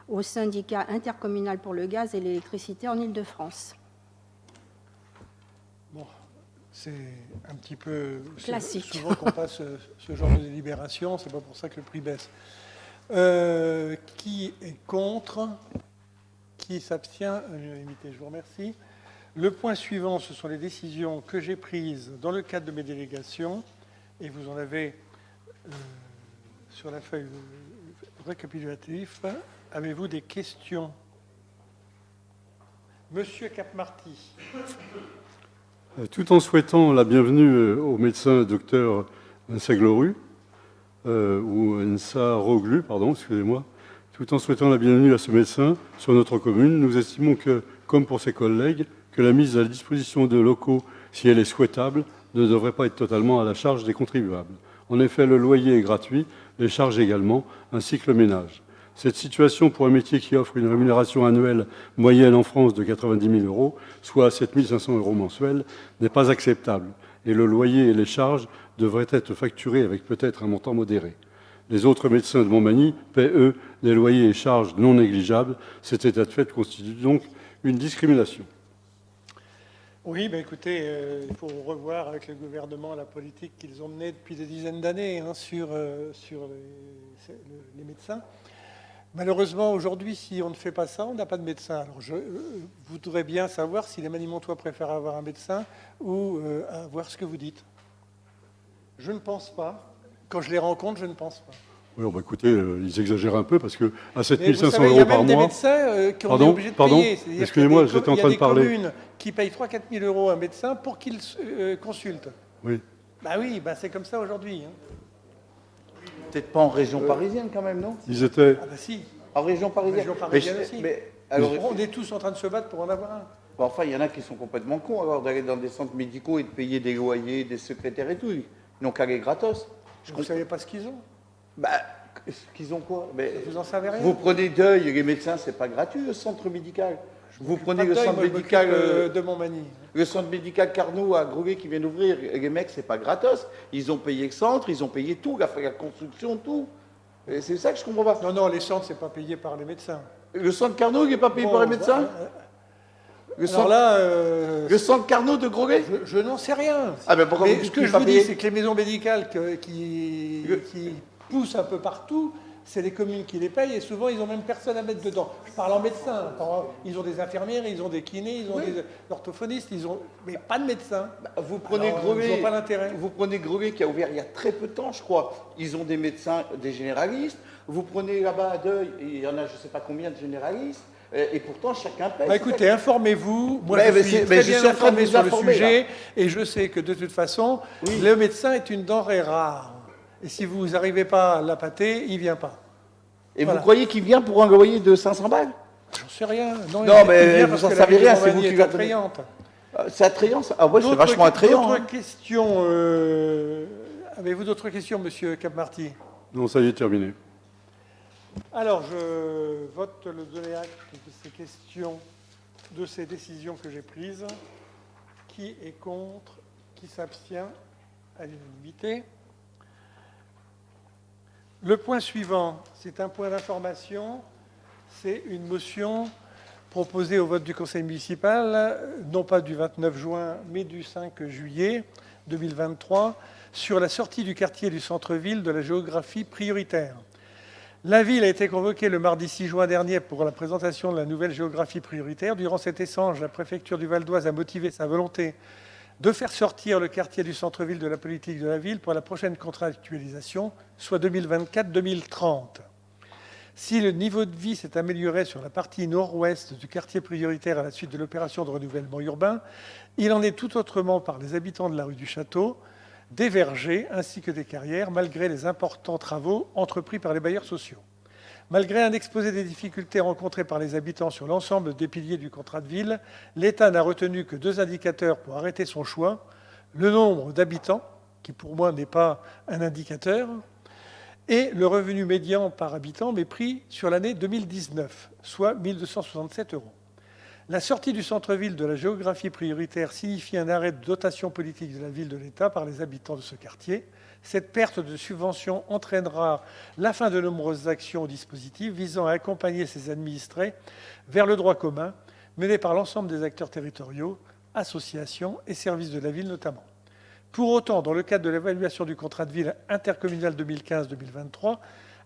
au syndicat intercommunal pour le gaz et l'électricité en Île-de-France. Bon, c'est un petit peu classique. Souvent qu'on passe ce genre de délibération, c'est pas pour ça que le prix baisse. Qui est contre? Qui s'abstient? L'unanimité, je vous remercie. Le point suivant, ce sont les décisions que j'ai prises dans le cadre de mes délégations, et vous en avez sur la feuille récapitulatif. Avez-vous des questions? Monsieur Capmarty. Tout en souhaitant la bienvenue au médecin docteur Nsagloru, ou Nsaroglu, pardon, excusez-moi, tout en souhaitant la bienvenue à ce médecin sur notre commune, nous estimons que, comme pour ses collègues, que la mise à la disposition de locaux, si elle est souhaitable, ne devrait pas être totalement à la charge des contribuables. En effet, le loyer est gratuit, les charges également, ainsi que le ménage. Cette situation pour un métier qui offre une rémunération annuelle moyenne en France de 90 000 euros, soit 7 500 euros mensuels, n'est pas acceptable. Et le loyer et les charges devraient être facturés avec peut-être un montant modéré. Les autres médecins de Montmagny paient, eux, des loyers et charges non négligeables. Cet état de fait constitue donc une discrimination. Oui, ben écoutez, il faut revoir avec le gouvernement la politique qu'ils ont menée depuis des dizaines d'années sur les médecins. Malheureusement, aujourd'hui, si on ne fait pas ça, on n'a pas de médecin. Alors, je voudrais bien savoir si les Manimontois préfèrent avoir un médecin ou avoir ce que vous dites. Je ne pense pas. Quand je les rencontre, je ne pense pas. Oui, bah écoutez, ils exagèrent un peu parce que à 7 500 euros par mois... Il y a même des médecins qui ont été obligés de payer. Excusez-moi, j'étais en train de parler. Il y a des communes qui payent 3 000 à 4 000 euros à un médecin pour qu'il consulte. Oui. Bah oui, bah c'est comme ça aujourd'hui. Peut-être pas en région parisienne quand même, non? Ils étaient... Ah bah si. En région parisienne. Région parisienne aussi. Alors, on est tous en train de se battre pour en avoir un. Bon, enfin, il y en a qui sont complètement cons alors d'aller dans des centres médicaux et de payer des loyers, des secrétaires et tout. Ils n'ont qu'à aller gratos. Vous ne savez pas ce qu'ils ont? Bah, qu'ils ont quoi? Vous en savez rien? Vous prenez Deuil, les médecins, c'est pas gratuit, le centre médical. Vous prenez le centre médical de Montmagny. Le centre médical Carnot à Groguet qui vient d'ouvrir, les mecs, c'est pas gratos. Ils ont payé le centre, ils ont payé tout, la construction, tout. Et c'est ça que je comprends pas. Non, les centres, c'est pas payé par les médecins. Le centre Carnot, il n'est pas payé par les médecins? Le centre Carnot de Groguet? Je n'en sais rien. Ah ben pourquoi mais ce que je vous dis, c'est que les maisons médicales qui poussent un peu partout, c'est les communes qui les payent et souvent ils n'ont même personne à mettre dedans. Je parle en médecin. Ils ont des infirmières, ils ont des kinés, ils ont des orthophonistes, mais pas de médecins. Vous prenez Groguet, ils n'ont pas d'intérêt. Vous prenez Groguet qui a ouvert il y a très peu de temps, je crois. Ils ont des médecins, des généralistes. Vous prenez là-bas à Deuil, il y en a je ne sais pas combien de généralistes. Et pourtant, chacun paye. Bah écoutez, informez-vous. Moi, je suis très bien informé sur le sujet. Et je sais que de toute façon, le médecin est une denrée rare. Et si vous n'arrivez pas à l'appâter, il ne vient pas. Et vous croyez qu'il vient pour un loyer de 500 balles? J'en sais rien. Non, mais vous n'en savez rien, c'est vous qui va attrayante. C'est attrayant, ça? Ah ouais, c'est vachement attrayant. D'autres questions avez-vous d'autres questions, monsieur Capmarty? Non, ça y est, terminé. Alors, je vote le donner acte de ces questions, de ces décisions que j'ai prises. Qui est contre? Qui s'abstient? À l'unanimité. Le point suivant, c'est un point d'information. C'est une motion proposée au vote du conseil municipal, non pas du 29 juin, mais du 5 juillet 2023, sur la sortie du quartier du centre-ville de la géographie prioritaire. La ville a été convoquée le mardi 6 juin dernier pour la présentation de la nouvelle géographie prioritaire. Durant cet échange, la préfecture du Val-d'Oise a motivé sa volonté de faire sortir le quartier du centre-ville de la politique de la ville pour la prochaine contractualisation, soit 2024-2030. Si le niveau de vie s'est amélioré sur la partie nord-ouest du quartier prioritaire à la suite de l'opération de renouvellement urbain, il en est tout autrement par les habitants de la rue du Château, des vergers ainsi que des carrières, malgré les importants travaux entrepris par les bailleurs sociaux. Malgré un exposé des difficultés rencontrées par les habitants sur l'ensemble des piliers du contrat de ville, l'État n'a retenu que 2 indicateurs pour arrêter son choix, le nombre d'habitants, qui pour moi n'est pas un indicateur, et le revenu médian par habitant, mais pris sur l'année 2019, soit 1 267 €. La sortie du centre-ville de la géographie prioritaire signifie un arrêt de dotation politique de la ville de l'État par les habitants de ce quartier. Cette perte de subvention entraînera la fin de nombreuses actions ou dispositifs visant à accompagner ces administrés vers le droit commun, menés par l'ensemble des acteurs territoriaux, associations et services de la ville notamment. Pour autant, dans le cadre de l'évaluation du contrat de ville intercommunal 2015-2023,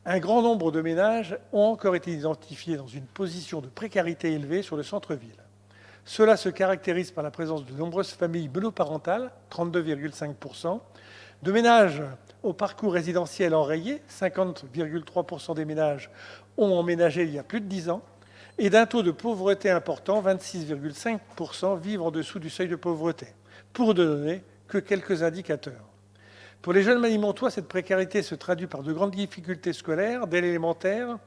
un grand nombre de ménages ont encore été identifiés dans une position de précarité élevée sur le centre-ville. Cela se caractérise par la présence de nombreuses familles monoparentales, 32,5%, de ménages au parcours résidentiel enrayé, 50,3% des ménages ont emménagé il y a plus de 10 ans, et d'un taux de pauvreté important, 26,5% vivent en dessous du seuil de pauvreté. pour ne donner que quelques indicateurs. Pour les jeunes manimontois, cette précarité se traduit par de grandes difficultés scolaires dès l'élémentaire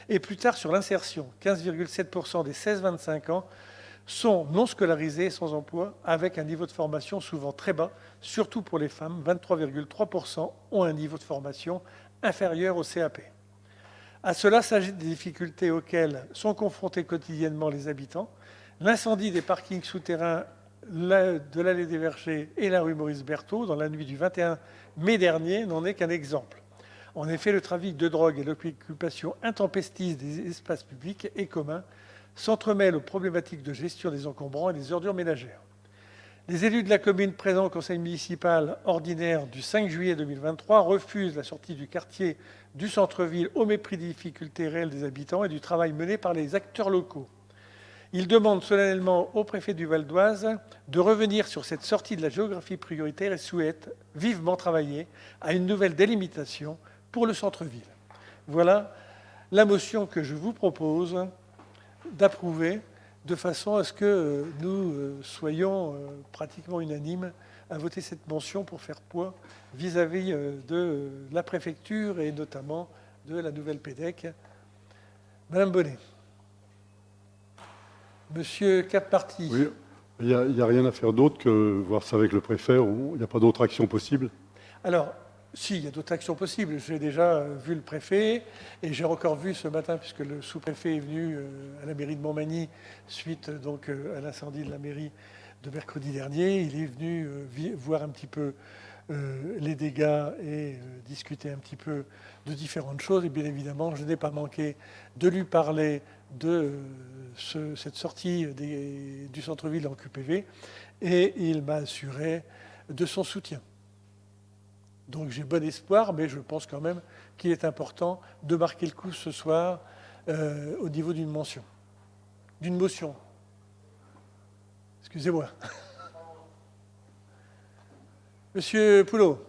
et plus tard sur l'insertion. 15,7% des 16-25 ans sont non scolarisés et sans emploi, avec un niveau de formation souvent très bas, surtout pour les femmes. 23,3% ont un niveau de formation inférieur au CAP. À cela s'ajoutent des difficultés auxquelles sont confrontés quotidiennement les habitants. L'incendie des parkings souterrains de l'allée des Vergers et la rue Maurice Berthaud, dans la nuit du 21 mai dernier, n'en est qu'un exemple. En effet, le trafic de drogue et l'occupation intempestive des espaces publics et communs s'entremêlent aux problématiques de gestion des encombrants et des ordures ménagères. Les élus de la commune présents au conseil municipal ordinaire du 5 juillet 2023 refusent la sortie du quartier du centre-ville au mépris des difficultés réelles des habitants et du travail mené par les acteurs locaux. Ils demandent solennellement au préfet du Val d'Oise de revenir sur cette sortie de la géographie prioritaire et souhaitent vivement travailler à une nouvelle délimitation pour le centre-ville. Voilà la motion que je vous propose d'approuver de façon à ce que nous soyons pratiquement unanimes à voter cette motion pour faire poids vis-à-vis de la préfecture et notamment de la nouvelle PEDEC. Madame Bonnet. Monsieur Cap-Marty. Oui, il n'y a rien à faire d'autre que voir ça avec le préfet, ou il n'y a pas d'autre action possible? Alors, si, il y a d'autres actions possibles. J'ai déjà vu le préfet et j'ai encore vu ce matin, puisque le sous-préfet est venu à la mairie de Montmagny suite donc à l'incendie de la mairie de mercredi dernier. Il est venu voir un petit peu les dégâts et discuter un petit peu de différentes choses. Et bien évidemment, je n'ai pas manqué de lui parler de cette sortie du centre-ville en QPV et il m'a assuré de son soutien. Donc j'ai bon espoir, mais je pense quand même qu'il est important de marquer le coup ce soir au niveau d'une motion. Excusez-moi. Monsieur Poulot.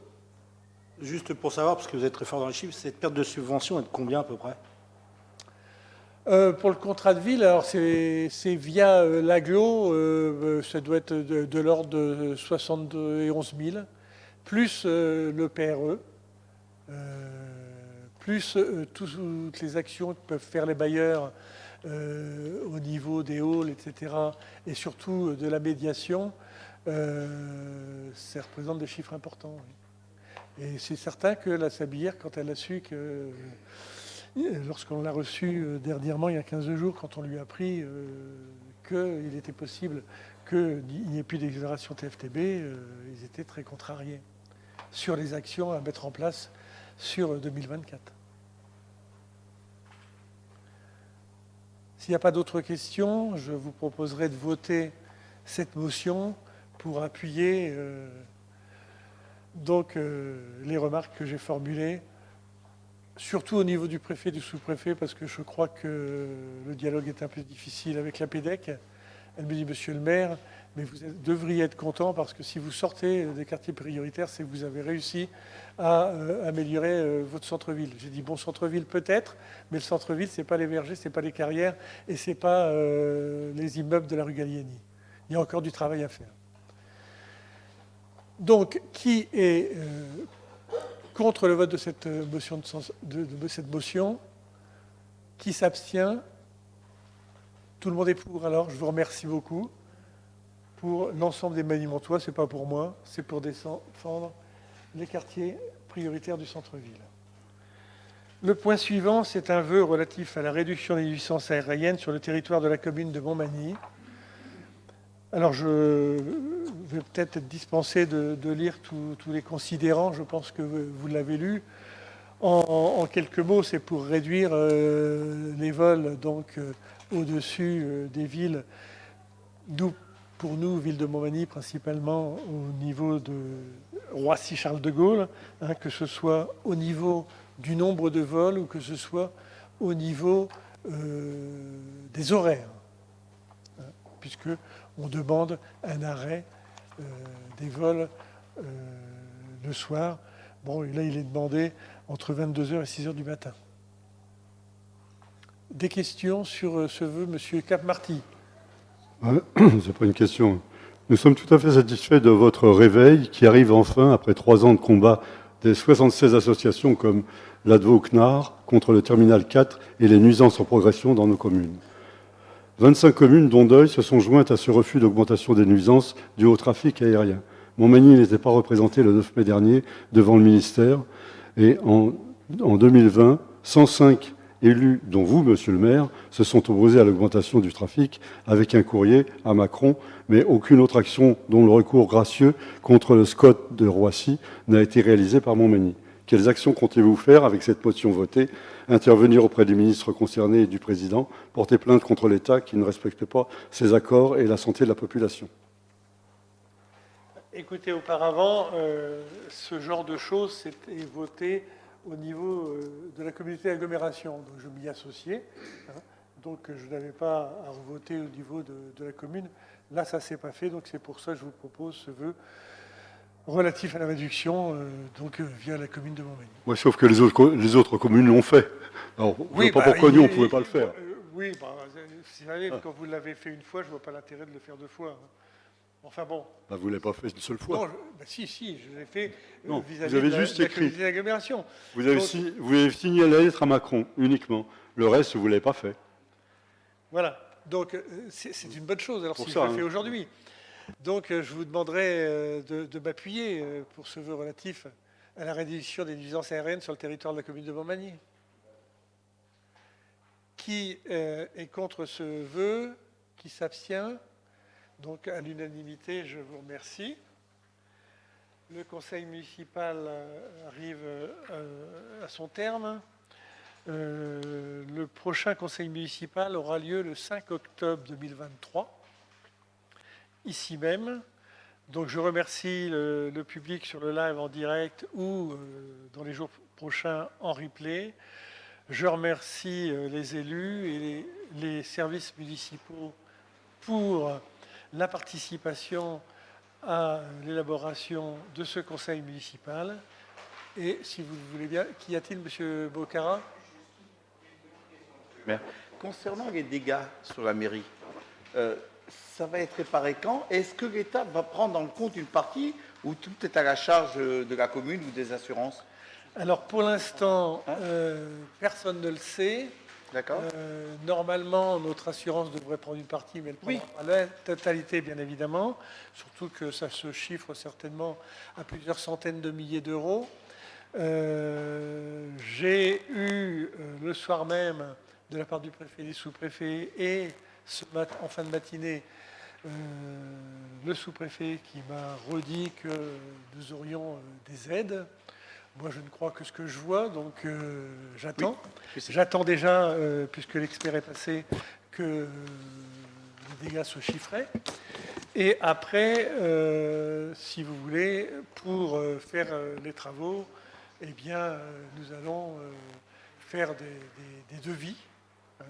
Juste pour savoir, parce que vous êtes très fort dans les chiffres, cette perte de subvention est de combien à peu près? Pour le contrat de ville, alors c'est via l'agglo, ça doit être de l'ordre de 71 000, plus le PRE, plus toutes les actions que peuvent faire les bailleurs au niveau des halls, etc., et surtout de la médiation, ça représente des chiffres importants. Oui. Et c'est certain que la Sablière, quand elle a su que... Lorsqu'on l'a reçu dernièrement, il y a 15 jours, quand on lui a appris qu'il était possible qu'il n'y ait plus d'exonération TFTB, ils étaient très contrariés sur les actions à mettre en place sur 2024. S'il n'y a pas d'autres questions, je vous proposerai de voter cette motion pour appuyer les remarques que j'ai formulées, surtout au niveau du préfet et du sous-préfet, parce que je crois que le dialogue est un peu difficile avec la PEDEC. Elle me dit, monsieur le maire, mais vous devriez être content, parce que si vous sortez des quartiers prioritaires, c'est que vous avez réussi à améliorer votre centre-ville. J'ai dit, bon, centre-ville peut-être, mais le centre-ville, ce n'est pas les vergers, ce n'est pas les carrières, et ce n'est pas les immeubles de la rue Gallieni. Il y a encore du travail à faire. Donc, qui est... contre le vote de cette motion, qui s'abstient? Tout le monde est pour. Alors, je vous remercie beaucoup. Pour l'ensemble des Manimontois, ce n'est pas pour moi, c'est pour défendre les quartiers prioritaires du centre-ville. Le point suivant, c'est un vœu relatif à la réduction des nuisances aériennes sur le territoire de la commune de Montmagny. Alors, je vais peut-être être dispensé de lire tous les considérants, je pense que vous l'avez lu. En quelques mots, c'est pour réduire les vols donc, au-dessus des villes, pour nous, ville de Montmagny, principalement au niveau de Roissy-Charles de Gaulle, hein, que ce soit au niveau du nombre de vols ou que ce soit au niveau des horaires, hein, puisque on demande un arrêt des vols le soir. Bon, et là, il est demandé entre 22h et 6h du matin. Des questions sur ce vœu, monsieur Cap-Marty? C'est pas une question. Nous sommes tout à fait satisfaits de votre réveil qui arrive enfin après 3 ans de combat des 76 associations comme l'Advo-CNAR contre le Terminal 4 et les nuisances en progression dans nos communes. 25 communes, dont Deuil, se sont jointes à ce refus d'augmentation des nuisances dues au trafic aérien. Montmagny n'était pas représenté le 9 mai dernier devant le ministère et en 2020, 105 élus, dont vous, monsieur le maire, se sont opposés à l'augmentation du trafic avec un courrier à Macron, mais aucune autre action, dont le recours gracieux contre le SCOT de Roissy, n'a été réalisée par Montmagny. Quelles actions comptez-vous faire avec cette motion votée? Intervenir auprès du ministre concerné et du président, porter plainte contre l'État qui ne respecte pas ses accords et la santé de la population? Écoutez, auparavant, ce genre de choses s'était voté au niveau de la communauté d'agglomération. Donc je m'y associais. Donc je n'avais pas à revoter au niveau de la commune. Là, ça ne s'est pas fait. Donc c'est pour ça que je vous propose ce vœu relatif à la réduction via la commune de Montmagny. Ouais, sauf que les autres communes l'ont fait. Alors, je ne vois pas pourquoi nous, on ne pouvait pas le faire. Oui, vous savez, quand vous l'avez fait une fois, je ne vois pas l'intérêt de le faire 2 fois. Enfin bon. Vous ne l'avez pas fait une seule fois. Non, si, je l'ai fait vis-à-vis vous avez de juste la écrit. communauté d'agglomération. Vous avez signé la lettre à Macron, uniquement. Le reste, vous ne l'avez pas fait. Voilà. Donc, c'est une bonne chose, alors Pour si ça, je le fais aujourd'hui. Donc, je vous demanderai de m'appuyer pour ce vœu relatif à la réduction des nuisances aériennes sur le territoire de la commune de Montmagny. Qui est contre ce vœu? Qui s'abstient? Donc, à l'unanimité, je vous remercie. Le conseil municipal arrive à son terme. Le prochain conseil municipal aura lieu le 5 octobre 2023, ici même. Donc, je remercie le public sur le live en direct ou dans les jours prochains en replay. Je remercie les élus et les services municipaux pour la participation à l'élaboration de ce conseil municipal. Et si vous le voulez bien, qu'y a-t-il, M. Bocara? Concernant les dégâts sur la mairie, ça va être réparé quand? Est-ce que l'État va prendre en compte une partie ou tout est à la charge de la commune ou des assurances? Alors pour l'instant, personne ne le sait. D'accord. Normalement, notre assurance devrait prendre une partie, mais elle prendra pas la totalité, bien évidemment. Surtout que ça se chiffre certainement à plusieurs centaines de milliers d'euros. J'ai eu le soir même, de la part du préfet et des sous-préfets, et en fin de matinée, le sous-préfet qui m'a redit que nous aurions des aides. Moi, je ne crois que ce que je vois, donc j'attends. Oui, j'attends déjà, puisque l'expert est passé, que les dégâts se chiffraient. Et après, si vous voulez, pour faire les travaux, eh bien, nous allons faire des devis.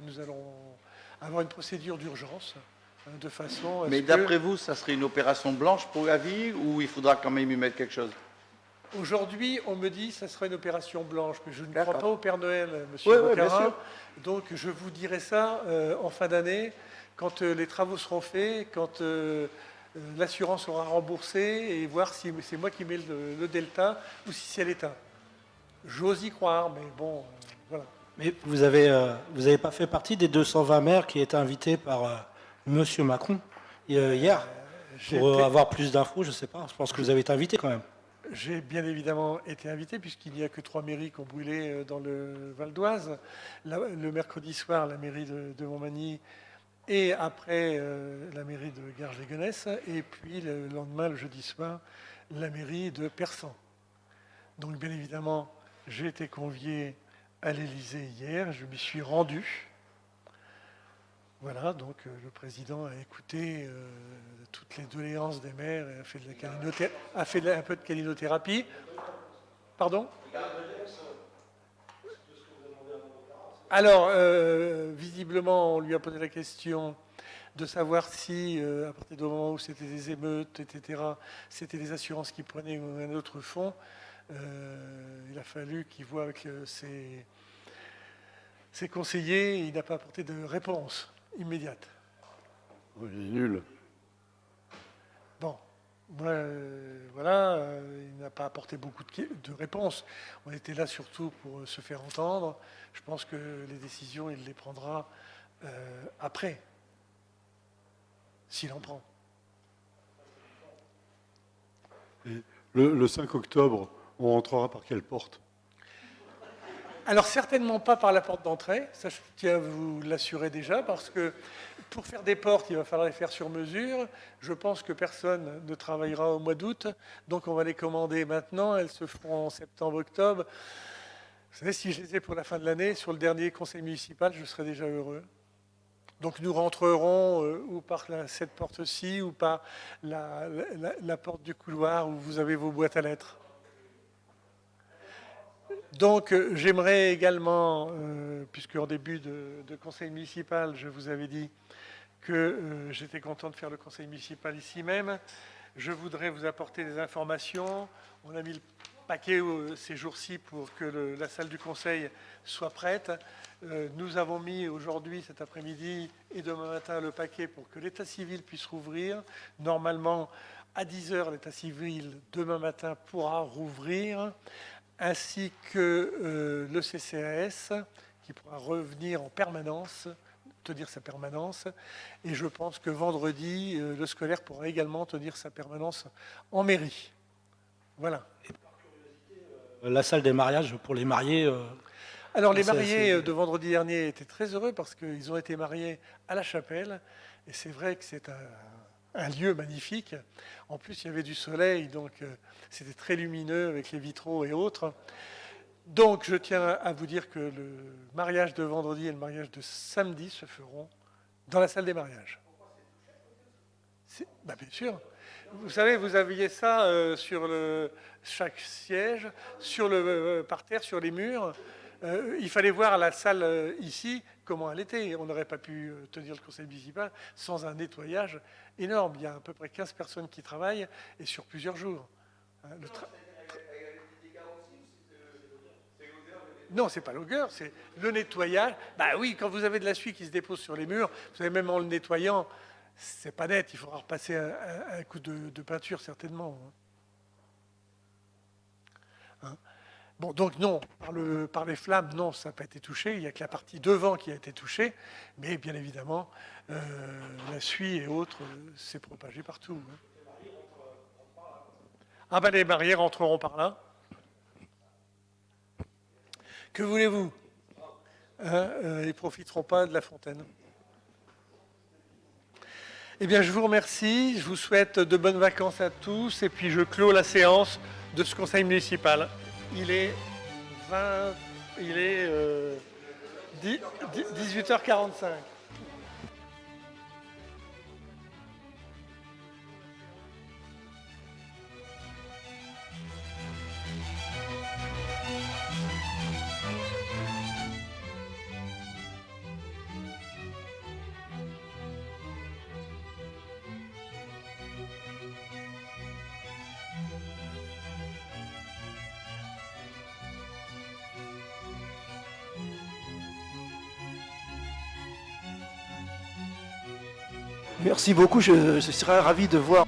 Nous allons avoir une procédure d'urgence, de façon à ce que... Mais d'après vous, ça serait une opération blanche pour la ville ou il faudra quand même y mettre quelque chose? Aujourd'hui, on me dit que ça sera une opération blanche, mais je ne crois pas au Père Noël, monsieur Oui, bien sûr. Donc je vous dirai ça en fin d'année, quand les travaux seront faits, quand l'assurance aura remboursé, et voir si c'est moi qui mets le delta ou si c'est l'État. J'ose y croire, mais bon, voilà. Mais vous avez pas fait partie des 220 maires qui étaient invités par monsieur Macron hier pour avoir plus d'infos, je ne sais pas. Je pense que vous avez été invité quand même. J'ai bien évidemment été invité, puisqu'il n'y a que 3 mairies qui ont brûlé dans le Val d'Oise. Le mercredi soir, la mairie de Montmagny, et après la mairie de Garges-les-Gonesse, et puis le lendemain, le jeudi soir, la mairie de Persan. Donc bien évidemment, j'ai été convié à l'Élysée hier, je m'y suis rendu. Voilà, donc le président a écouté toutes les doléances des maires et a fait un peu de calinothérapie. Pardon? Alors, visiblement, on lui a posé la question de savoir si, à partir du moment où c'était des émeutes, etc., c'était des assurances qui prenaient un autre fonds. Il a fallu qu'il voit avec ses conseillers, il n'a pas apporté de réponse immédiate. Oui, il est nul. Moi, voilà, il n'a pas apporté beaucoup de réponses. On était là surtout pour se faire entendre. Je pense que les décisions, il les prendra après, s'il en prend. Et le 5 octobre, on rentrera par quelle porte? Alors certainement pas par la porte d'entrée, ça je tiens à vous l'assurer déjà, parce que pour faire des portes, il va falloir les faire sur mesure. Je pense que personne ne travaillera au mois d'août, donc on va les commander maintenant, elles se feront en septembre-octobre. Vous savez, si je les ai pour la fin de l'année, sur le dernier conseil municipal, je serai déjà heureux. Donc nous rentrerons ou par cette porte-ci, ou par la porte du couloir où vous avez vos boîtes à lettres. Donc j'aimerais également, puisque en début de conseil municipal, je vous avais dit que j'étais content de faire le conseil municipal ici même, je voudrais vous apporter des informations. On a mis le paquet ces jours-ci pour que la salle du conseil soit prête. Nous avons mis aujourd'hui, cet après-midi et demain matin, le paquet pour que l'état civil puisse rouvrir. Normalement, à 10h, l'état civil, demain matin, pourra rouvrir, ainsi que le CCAS, qui pourra revenir en permanence, tenir sa permanence. Et je pense que vendredi, le scolaire pourra également tenir sa permanence en mairie. Voilà. La salle des mariages pour les mariés. Alors les mariés de vendredi dernier étaient très heureux parce qu'ils ont été mariés à la chapelle. Et c'est vrai que c'est un lieu magnifique. En plus, il y avait du soleil, donc c'était très lumineux avec les vitraux et autres. Donc je tiens à vous dire que le mariage de vendredi et le mariage de samedi se feront dans la salle des mariages. Bien sûr. Vous savez, vous aviez ça sur chaque siège, par terre, sur les murs. Il fallait voir la salle ici, comment elle était. On n'aurait pas pu tenir le conseil municipal sans un nettoyage énorme. Il y a à peu près 15 personnes qui travaillent et sur plusieurs jours. Non, c'est pas l'odeur, c'est le nettoyage. Bah oui, quand vous avez de la suie qui se dépose sur les murs, vous savez, même en le nettoyant, c'est pas net, il faudra repasser un coup de peinture, certainement. Hein. Bon, donc non, par les flammes, non, ça n'a pas été touché. Il n'y a que la partie devant qui a été touchée. Mais bien évidemment, la suie et autres s'est propagée partout. Hein. Ah ben les mariés rentreront par là. Que voulez-vous? Hein, ils ne profiteront pas de la fontaine. Eh bien, je vous remercie. Je vous souhaite de bonnes vacances à tous. Et puis, je clôt la séance de ce conseil municipal. Il est 18h45. Merci beaucoup, je serais ravi de voir